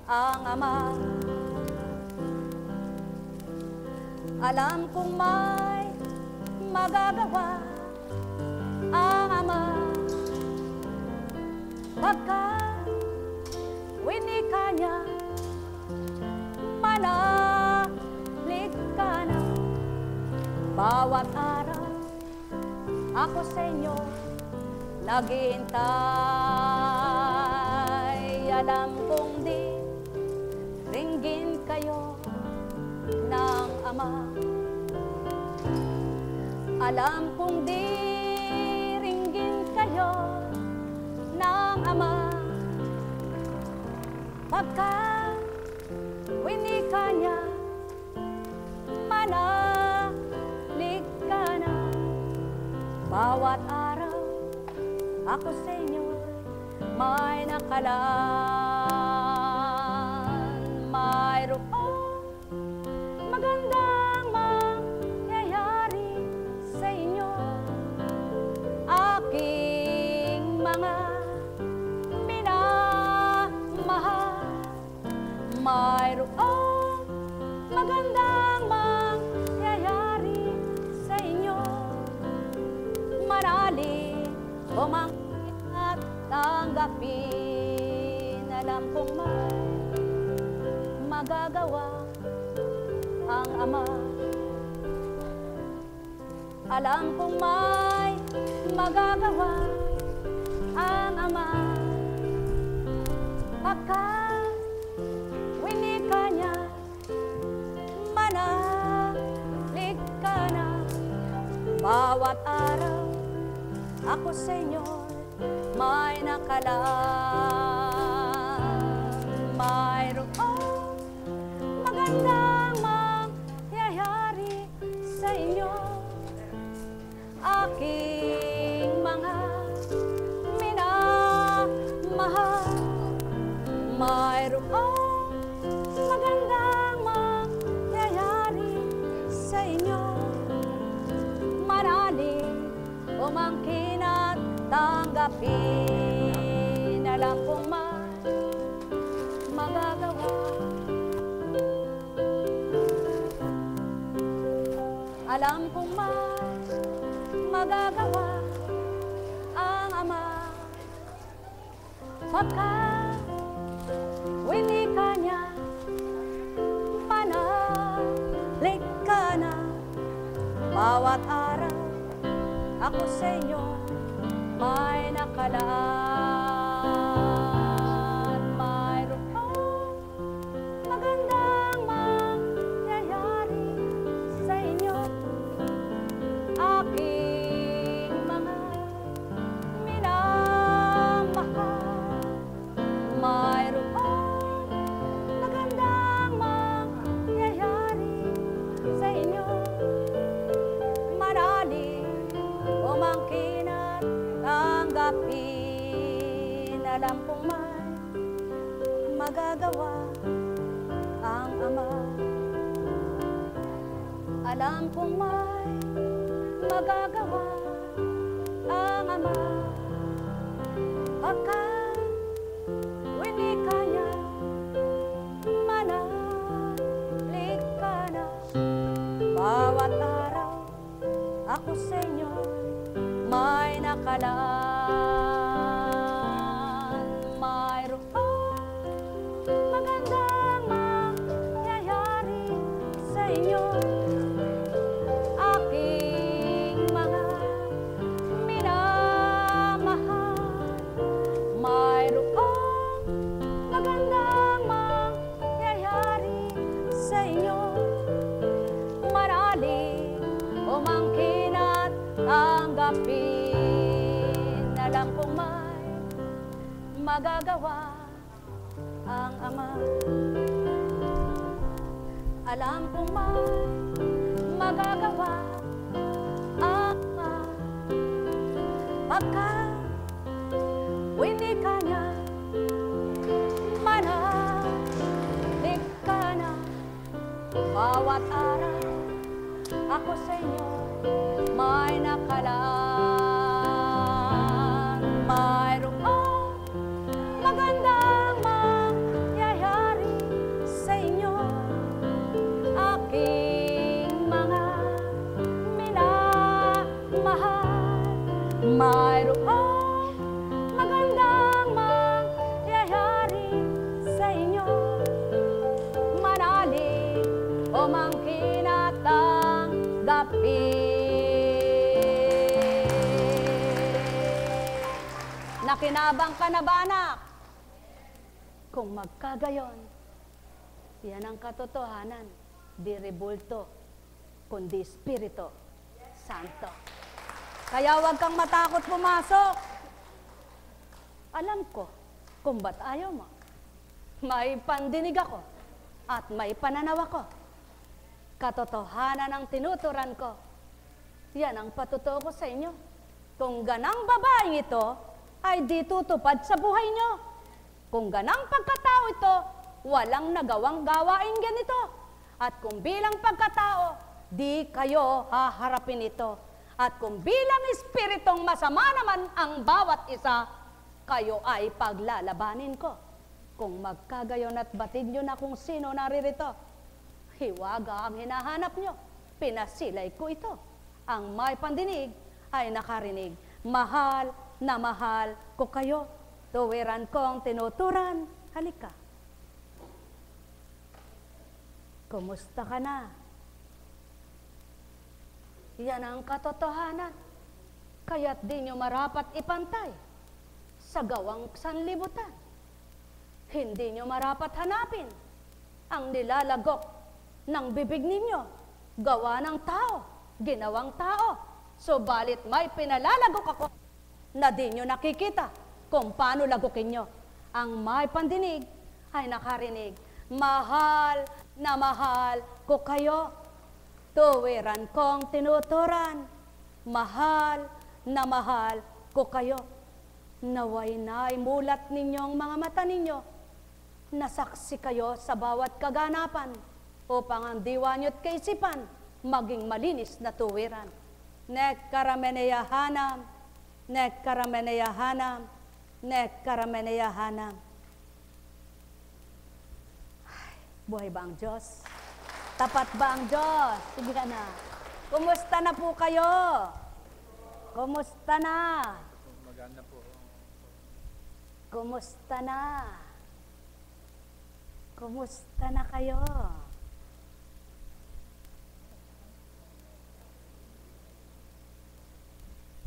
ang ama. Alam kong may magagawa ang ama. Pagka winika niya, manalig ka na. Bawat araw ako sa inyo naghihintay. Alam kong di ringgin kayo ng ama. Alam kong di ringgin kayo ng ama. Pagka winika niya, manalig ka na. Bawat araw ako sa inyo may nakalaan. Mayroong magandang mangyayari sa inyo. Aking mga minamahal, mayroong magandang mangyayari sa inyo. Manalig o at tanggapin. Alam kong may magagawa ang ama. Alam kong may magagawa ang ama. Pagka winika niya, manalig ka na. Bawat araw ako sa inyo may nakalaan. Mayroong magandang mangyayari sa inyo. tanggapin. Alam kong magagawa. Alam kong magagawa ang Ama. Pagkat winika niya, manalig ka na. Bawat araw ako sa inyo may nakalaan. Mayroon pang magandang mangyayari sa inyo. Aking mga minamahal, mayroon pang magandang mangyayari sa inyo. Manalig, umangkin at tanggapin. Alam kong may magagawa ang Ama. Alam kong may magagawa ang Ama. Pagkat winika niya, manalig ka na. Bawat araw ako sa inyo may nakalaan. Mayroon pang magandang mangyayari sa inyo. Aking mga minamahal, mayroon pang magandang mangyayari sa inyo. Manalig, umangkin at tanggapin. Alam kong may magagawa ang Ama. Alam kong may magagawa ang Ama. Pagkat winika niya, manalig ka na. Bawat araw ako sa inyo may nakalaan. Mayroon pang magandang mangyayari sa inyo. Aking mga minamahal, mayroon pang magandang mangyayari sa inyo. Manalig, umangkin at tanggapin. Nakinabang ka na ba, anak? Kung magkagayon, yan ang katotohanan, di rebulto, kundi Espiritu Santo. Kaya huwag kang matakot pumasok. Alam ko kung ba't ayaw mo. May pandinig ako at may pananaw ako. Katotohanan ang tinuturan ko. Yan ang patutuo ko sa inyo. Kung ganang babaeng ito ay di tutupad sa buhay nyo. Kung ganang pagkatao ito, walang nagawang gawain ganito. At kung bilang pagkatao, di kayo haharapin ito. At kung bilang espiritong masama naman ang bawat isa, kayo ay paglalabanin ko. Kung magkagayon at batid nyo na kung sino naririto, hiwaga ang hinahanap nyo, pinasilay ko ito. Ang may pandinig ay nakarinig. Mahal na mahal ko kayo. Tuwiran kong tinuturan. Halika. Kumusta ka na? Yan ang katotohanan. Kaya't di nyo marapat ipantay sa gawang sanlibutan. Hindi nyo marapat hanapin ang nilalagok ng bibig ninyo. Gawa ng tao, ginawang tao. Subalit may pinalalagok ako na di nyo nakikita kung paano lagukin nyo. Ang may pandinig ay nakarinig. Mahal na mahal ko kayo. Tuwiran kong tinuturan. Mahal na mahal ko kayo. Naway na'y mulat ninyong mga mata ninyo. Nasaksi kayo sa bawat kaganapan upang ang diwa nyo't kaisipan maging malinis na tuwiran. Nek karameneyahanam, nek karameneyahanam, nek karameneyahanam. Buhay ba ang Diyos? Tapat ba ang Diyos? Sige na. Kumusta na po kayo? Kumusta na? Maganda po. Kumusta na? Kumusta na kayo?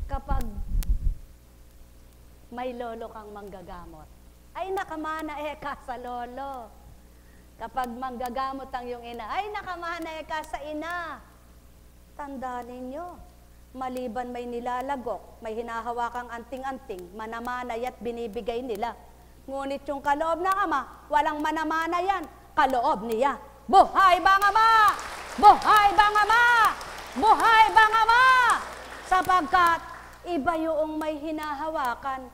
Kapag may lolo kang manggagamot, ay nakamana ka sa lolo. Kapag manggagamot ang iyong ina, ay nakamana ka sa ina. Tandaan ninyo, maliban may nilalagok, may hinahawakang anting-anting, manamanay at binibigay nila. Ngunit yung kaloob ng ama, walang manamana yan, kaloob niya. Buhay bang ama? Buhay bang ama? Buhay bang ama? Sapagkat iba yung may hinahawakan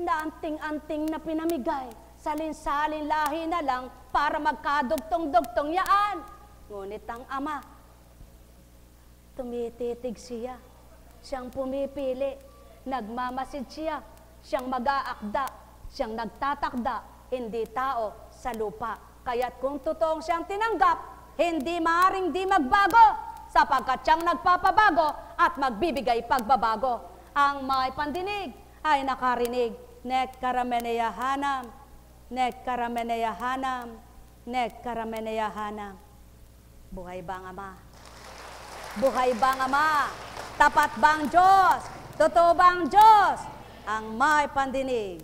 na anting-anting na pinamigay, salin-salin lahi na lang para magkadugtong-dugtong yaan. Ngunit ang ama, tumititig siya. Siyang pumipili, nagmamasid siya, siyang mag-aakda, siyang nagtatakda, hindi tao sa lupa. Kaya't kung totoong siyang tinanggap, hindi maaaring di magbago, sapagkat siyang nagpapabago at magbibigay pagbabago. Ang may pandinig ay nakarinig. Nek karameneyahanam, nek karameneyahanam, nek karameneyahanam. Buhay ba ang ama? Buhay ba ang ama? Tapat ba ang Diyos? Totoo ba ang Diyos? Ang may pandinig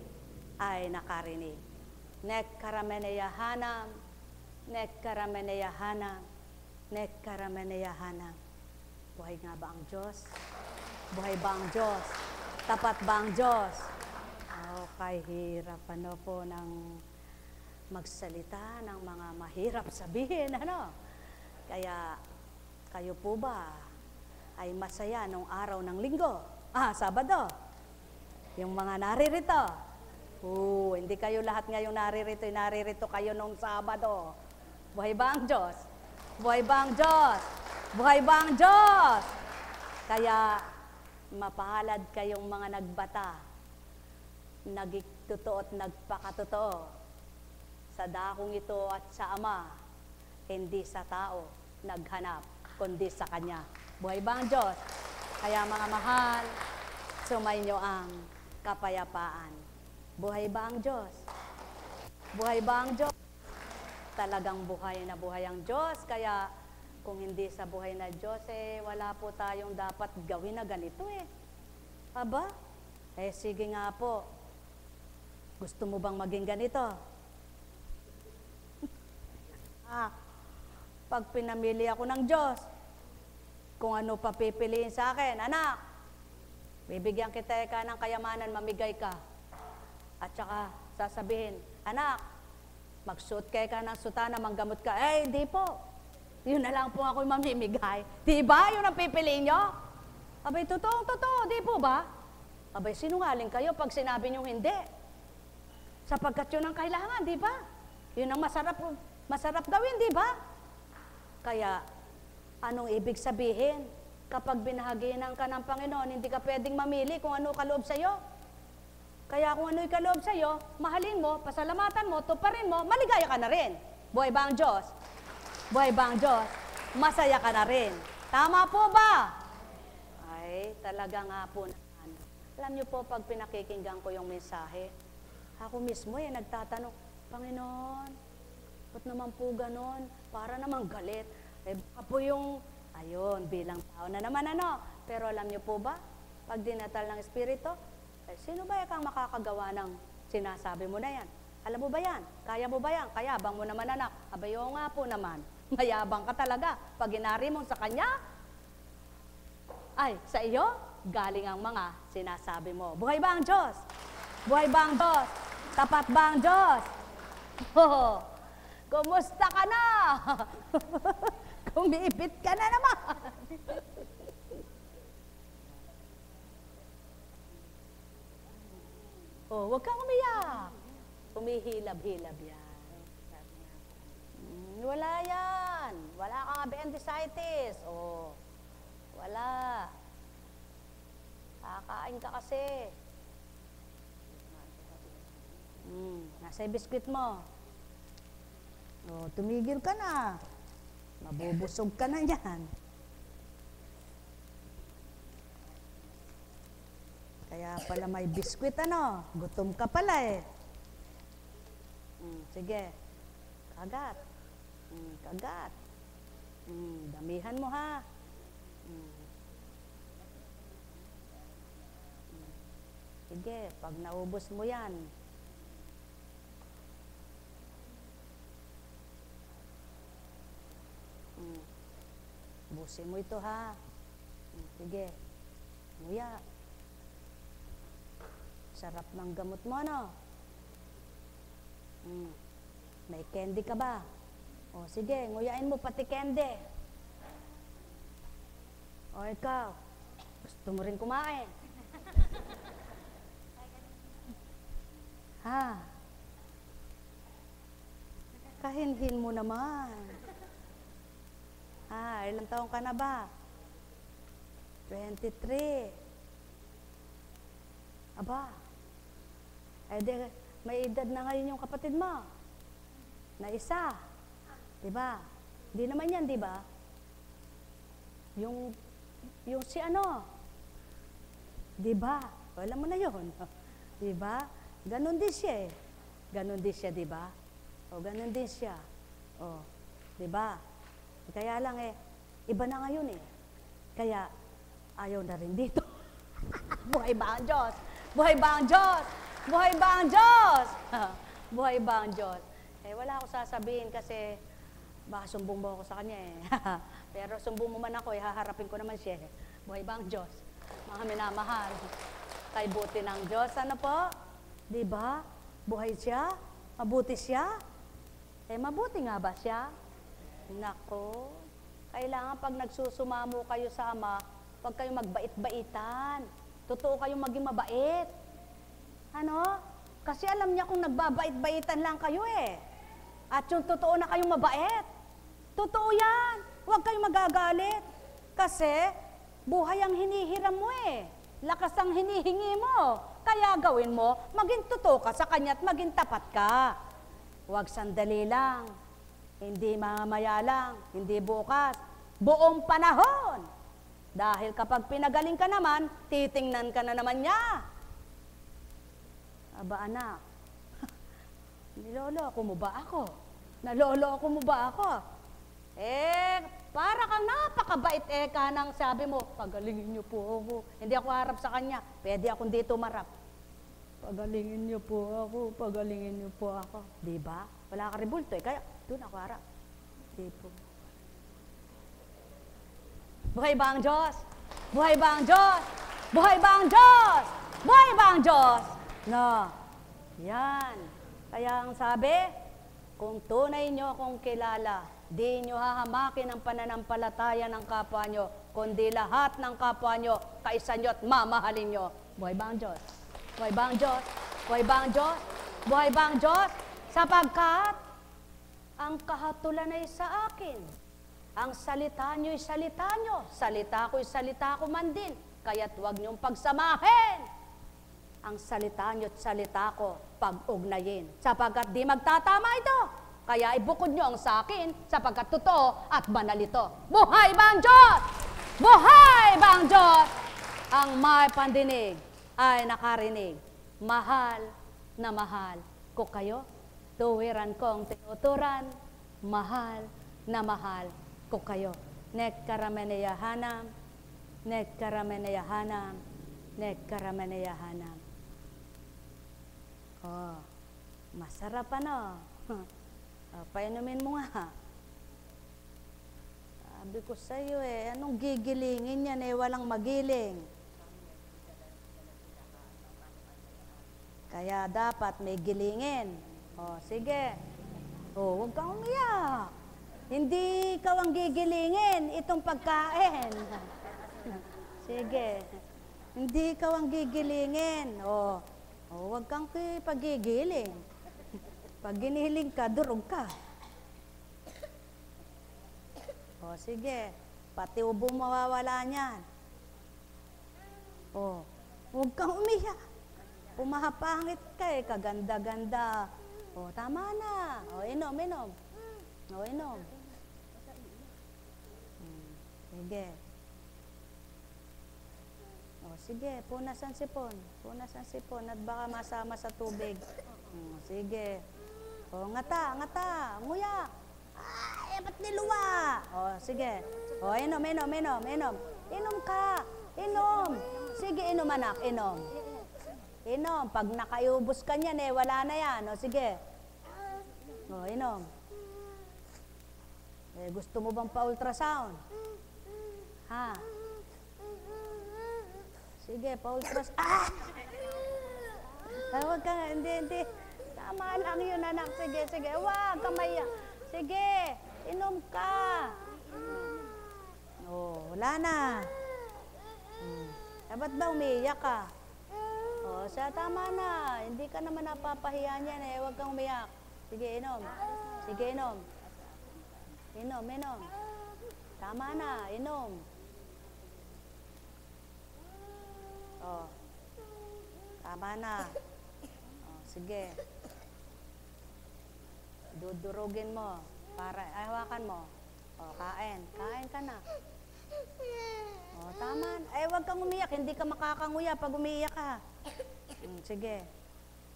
ay nakarinig. Nek karameneyahanam, nek karameneyahanam, nek karameneyahanam. Buhay nga ba ang Diyos? Buhay ba ang Diyos? Tapat ba ang Diyos? Kahirap po ng magsalita ng mga mahirap sabihin, ano? Kaya kayo po ba ay masaya nung araw ng linggo? Sabado. Yung mga naririto. Hindi kayo lahat ngayong naririto kayo nung Sabado. Buhay ba ang Diyos? Buhay ba ang Diyos? Buhay ba ang Diyos? Kaya mapalad kayong mga nagbata, nagtotoo at nagpakatotoo sa dakong ito at sa Ama, hindi sa tao naghanap, kundi sa Kanya. Buhay ba ang Diyos? Kaya mga mahal, sumainyo ang kapayapaan. Buhay ba ang Diyos? Buhay ba ang Diyos? Talagang buhay na buhay ang Diyos. Kaya kung hindi sa buhay na Diyos, wala po tayong dapat gawin na ganito Aba? Sige nga po. Gusto mo bang maging ganito? Pag pinamili ako ng Diyos, kung ano pa pipiliin sa akin, anak, bibigyan kita ng kayamanan, mamigay ka. At saka sasabihin, anak, magsuot ka ng sutana, manggamot ka. Hindi po. Yun na lang po ako mamimigay. Diba? Yun ang pipiliin nyo? Abay, totoo, di po ba? Abay, sinungaling kayo pag sinabi nyo hindi. Sapagkat yun ang kailangan, di ba? Yun ang masarap gawin, di ba? Kaya, anong ibig sabihin? Kapag binahaginan ka ng Panginoon, hindi ka pwedeng mamili kung ano kaloob sa'yo. Kaya kung ano'y kaloob sa'yo, mahalin mo, pasalamatan mo, tuparin mo, maligaya ka na rin. Buhay ba ang Diyos? Buhay ba ang Diyos? Masaya ka na rin. Tama po ba? Ay, talaga nga po naman. Alam niyo po, pag pinakikinggan ko yung mensahe, ako mismo nagtatanong, Panginoon, ba't naman po ganon? Para naman galit. Baka po yung, bilang tao na naman Pero alam niyo po ba, pag dinatal ng Espiritu, sino ba kang makakagawa ng sinasabi mo na yan? Alam mo ba yan? Kaya mo ba yan? Kayabang mo naman anak. Abayo nga po naman. Mayabang ka talaga. Pag inari mo sa kanya, sa iyo, galing ang mga sinasabi mo. Buhay ba ang Diyos? Buhay ba ang Diyos? Tapat ba ang Diyos? Kumusta ka na? Kumipit ka na naman. Huwag kang umiyak. Umihilab-hilab yan. Wala yan. Wala kang appendicitis. Wala. Kakain ka kasi. Nasa yung biskwit mo. O, tumigil ka na. Mabubusog ka na yan. Kaya pala may biskwit, ano? Gutom ka pala eh. Sige. Kagat. Kagat. Damihan mo ha. Sige, pag naubos mo yan, ubusin mo ito ha. Sige, nguya. Sarap ng gamot mo, ano? May candy ka ba? O sige, nguyain mo pati candy. O ikaw, gusto mo rin kumain? Ha? Kahinhin mo naman. Ilang taon ka na ba? 23. Aba, may edad na ngayon yung kapatid mo. Na isa. Diba? Hindi naman yan, diba? Yung si ano? Diba? Alam mo na yun. Diba? Ganon din siya eh. Ganon din siya, diba? O, ganon din siya. O, diba? Kaya lang eh, iba na ngayon eh. Kaya, ayaw na rin dito. Buhay ba ang Diyos? Buhay ba ang Diyos? Buhay ba ang Diyos? Buhay ba ang Diyos? Eh, wala ako sasabihin kasi baka sumbong mo ako sa kanya eh. Pero sumbong mo man ako eh, haharapin ko naman siya eh. Buhay ba ang Diyos? Mga minamahal. Kay buti ng Diyos, ano po? Diba? Buhay siya? Mabuti siya? Eh, mabuti nga ba siya? Nako, kailangan pag nagsusumamo kayo sa Ama, huwag kayong magbait-baitan. Totoo kayong maging mabait. Ano? Kasi alam niya kung nagbabait-baitan lang kayo eh. At yung totoo na kayong mabait. Totoo yan. Huwag kayong magagalit. Kasi buhay ang hinihiram mo eh. Lakas ang hinihingi mo. Kaya gawin mo, maging totoo ka sa kanya at maging tapat ka. Huwag sandali lang. Hindi mamaya lang, hindi bukas, buong panahon. Dahil kapag pinagaling ka naman, titingnan ka na naman niya. Aba anak, niloloko mo ba ako? Naloloko mo ba ako? Eh, para kang napakabait eh, kanang sabi mo, pagalingin niyo po ako. Hindi ako harap sa kanya, pwede akong dito marap. Pagalingin niyo po ako, pagalingin niyo po ako. Diba? Wala ka rebulto eh, kaya doon ako harap. Tipo. Buhay ba ang Diyos? Buhay ba ang Diyos? Buhay ba ang Diyos? Buhay ba ang Diyos? No. Yan. Kaya ang sabi, kung tunay nyo akong kilala, di nyo hahamakin ang pananampalataya ng kapwa nyo, kundi lahat ng kapwa nyo, kaisa nyo at mamahalin nyo. Buhay ba ang Diyos? Buhay ba ang Diyos? Buhay ba ang Diyos? Buhay ba ang Diyos? Sapagkat ang kahatulan ay sa akin. Ang salita nyo'y salita nyo. Salita ko'y salita ko man din. Kaya't huwag nyong pagsamahin. Ang salita nyo't salita ko, pag-ugnayin. Sapagkat di magtatama ito. Kaya ibukod nyo ang sa akin, sapagkat totoo at banal ito. Buhay ba ang Diyos? Buhay ba ang Diyos? Ang may pandinig ay nakarinig. Mahal na mahal ko kayo. Tuwiran kong tinuturan, mahal na mahal ko kayo. Nekkarameneyahanam, nekkarameneyahanam, nekkarameneyahanam. Oh, masarap ano? Painumin mo nga. Sabi ko sa'yo eh, anong gigilingin yan eh, walang magiling. Kaya dapat may gilingin. O, sige. O, huwag kang umiyak. Hindi ikaw ang gigilingin, itong pagkain. Sige. Hindi ikaw ang gigilingin. O, huwag kang pagigiling. Pag ginihiling ka, durog ka. O, sige. Pati ubo mawawala niyan. O, Huwag kang umiyak. Pumapangit ka eh, kaganda-ganda. O, tama na. O, inom, inom. O, inom. Sige. O, sige, punas ang sipon. Punas ang sipon at baka masama sa tubig. O, sige. O, ngata, ngata. Nguya. Ay, ba't niluwa? O, sige. O, inom, inom, inom, inom. Inom ka. Inom. Sige, inom anak, inom. Inom. Pag nakaiubos ka niyan eh, wala na yan. O, sige. O, inom. Eh, gusto mo bang pa-ultrasound? Ha? Sige, pa-ultrasound. Ah! Huwag ka nga, hindi. Tama lang yun, anak. Sige, sige. Huwag, kamay. Sige, inom ka. Oh, wala na. Ba't ba umiiyak ka? Oh, siya, tama na. Hindi ka naman napapahiya niyan eh. Huwag kang umiyak. Sige, inom. Sige, inom. Inom, inom. Tama na, inom. Oh. Tama na. Oh, sige. Dudurugin mo. Para, hawakan mo. Oh, kain. Kain ka na. Oh, tama. Ay, huwag kang umiyak. Hindi ka makakanguya pag umiiyak ka. Sige.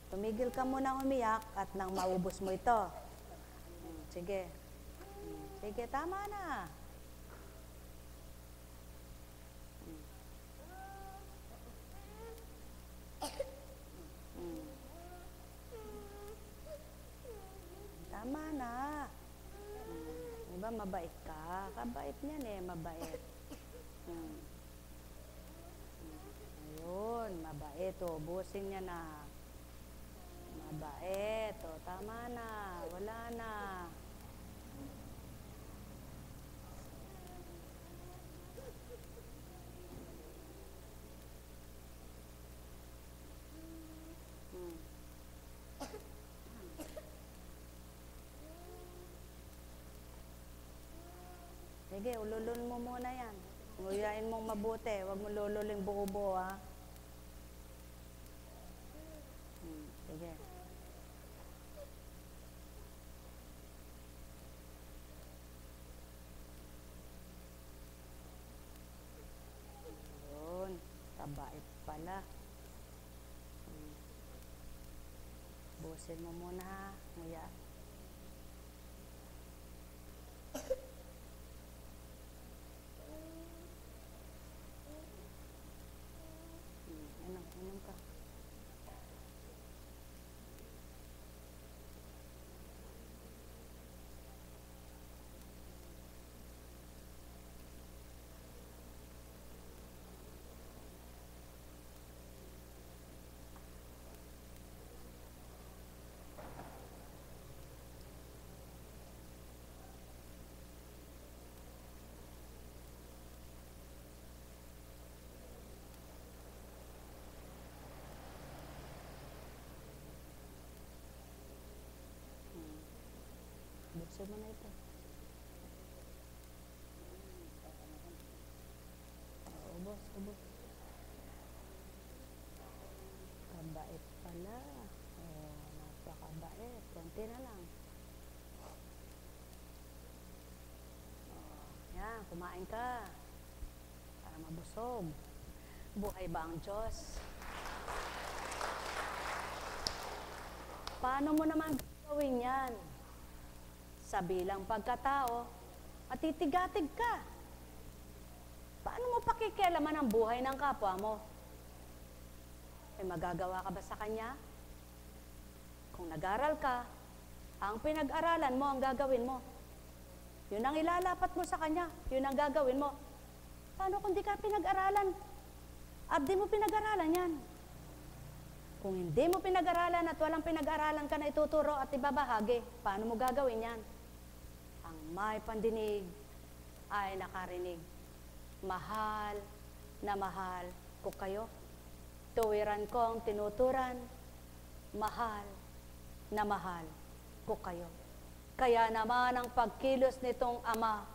Tumigil ka muna umiyak at nang maubos mo ito. Sige. Sige, tama na. Tama na. Diba, mabait ka? Kabait niyan eh, mabait. Ayun, mabait. O, busin niya na. Mabait. O, tama na. Wala na. Sige, ululun mo muna yan. Nguyain mong mabuti. Huwag mo lululing buo-buo, ha? Sige. Yun. Kabait pala. Busin mo muna, ha? Nguya. Inom ka. Buksan mo na ito. Ubos, ubos. Kabait pala. Oh, napakabait. Konti na lang. Oh, yan, kumain ka. Para mabusog. Buhay ba ang Diyos? Paano mo naman gawin yan? Sa bilang pagkatao, matitigatig ka. Paano mo pakikialaman ang buhay ng kapwa mo? May magagawa ka ba sa kanya? Kung nag-aral ka, ang pinag-aralan mo ang gagawin mo. Yun ang ilalapat mo sa kanya, yun ang gagawin mo. Paano kung di ka pinag-aralan? At di mo pinag-aralan yan. Kung hindi mo pinag-aralan at walang pinag-aralan ka na ituturo at ibabahagi, paano mo gagawin yan? Ang may pandinig ay nakarinig. Mahal na mahal ko kayo. Tuwiran kong tinuturan. Mahal na mahal ko kayo. Kaya naman ang pagkilos nitong ama,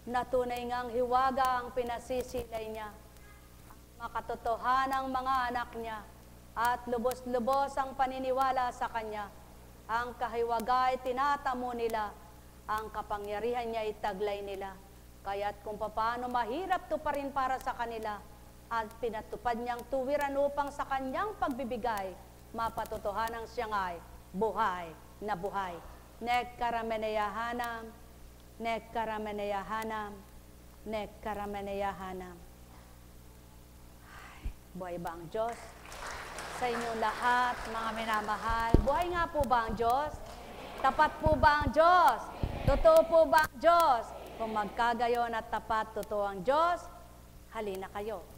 na tunay ngang hiwaga ang pinasisilay niya. makatotohanang mga anak niya at lubos-lubos ang paniniwala sa Kanya. Ang kahiwagay tinatamo nila, ang kapangyarihan niya itaglay nila. Kaya't kung paano mahirap tuparin para sa kanila at pinatupad niyang tuwiran upang sa Kanyang pagbibigay, mapatotohanang siyang ay buhay na buhay. Nekkarameneyahanam, nekkarameneyahanam, nekkarameneyahanam. Buhay ba ang Diyos? Sa inyong lahat, mga minamahal, buhay nga po ba ang Diyos? Tapat po ba ang Diyos? Totoo po ba ang Diyos? Kung magkagayon at tapat, totoo ang Diyos, halina kayo.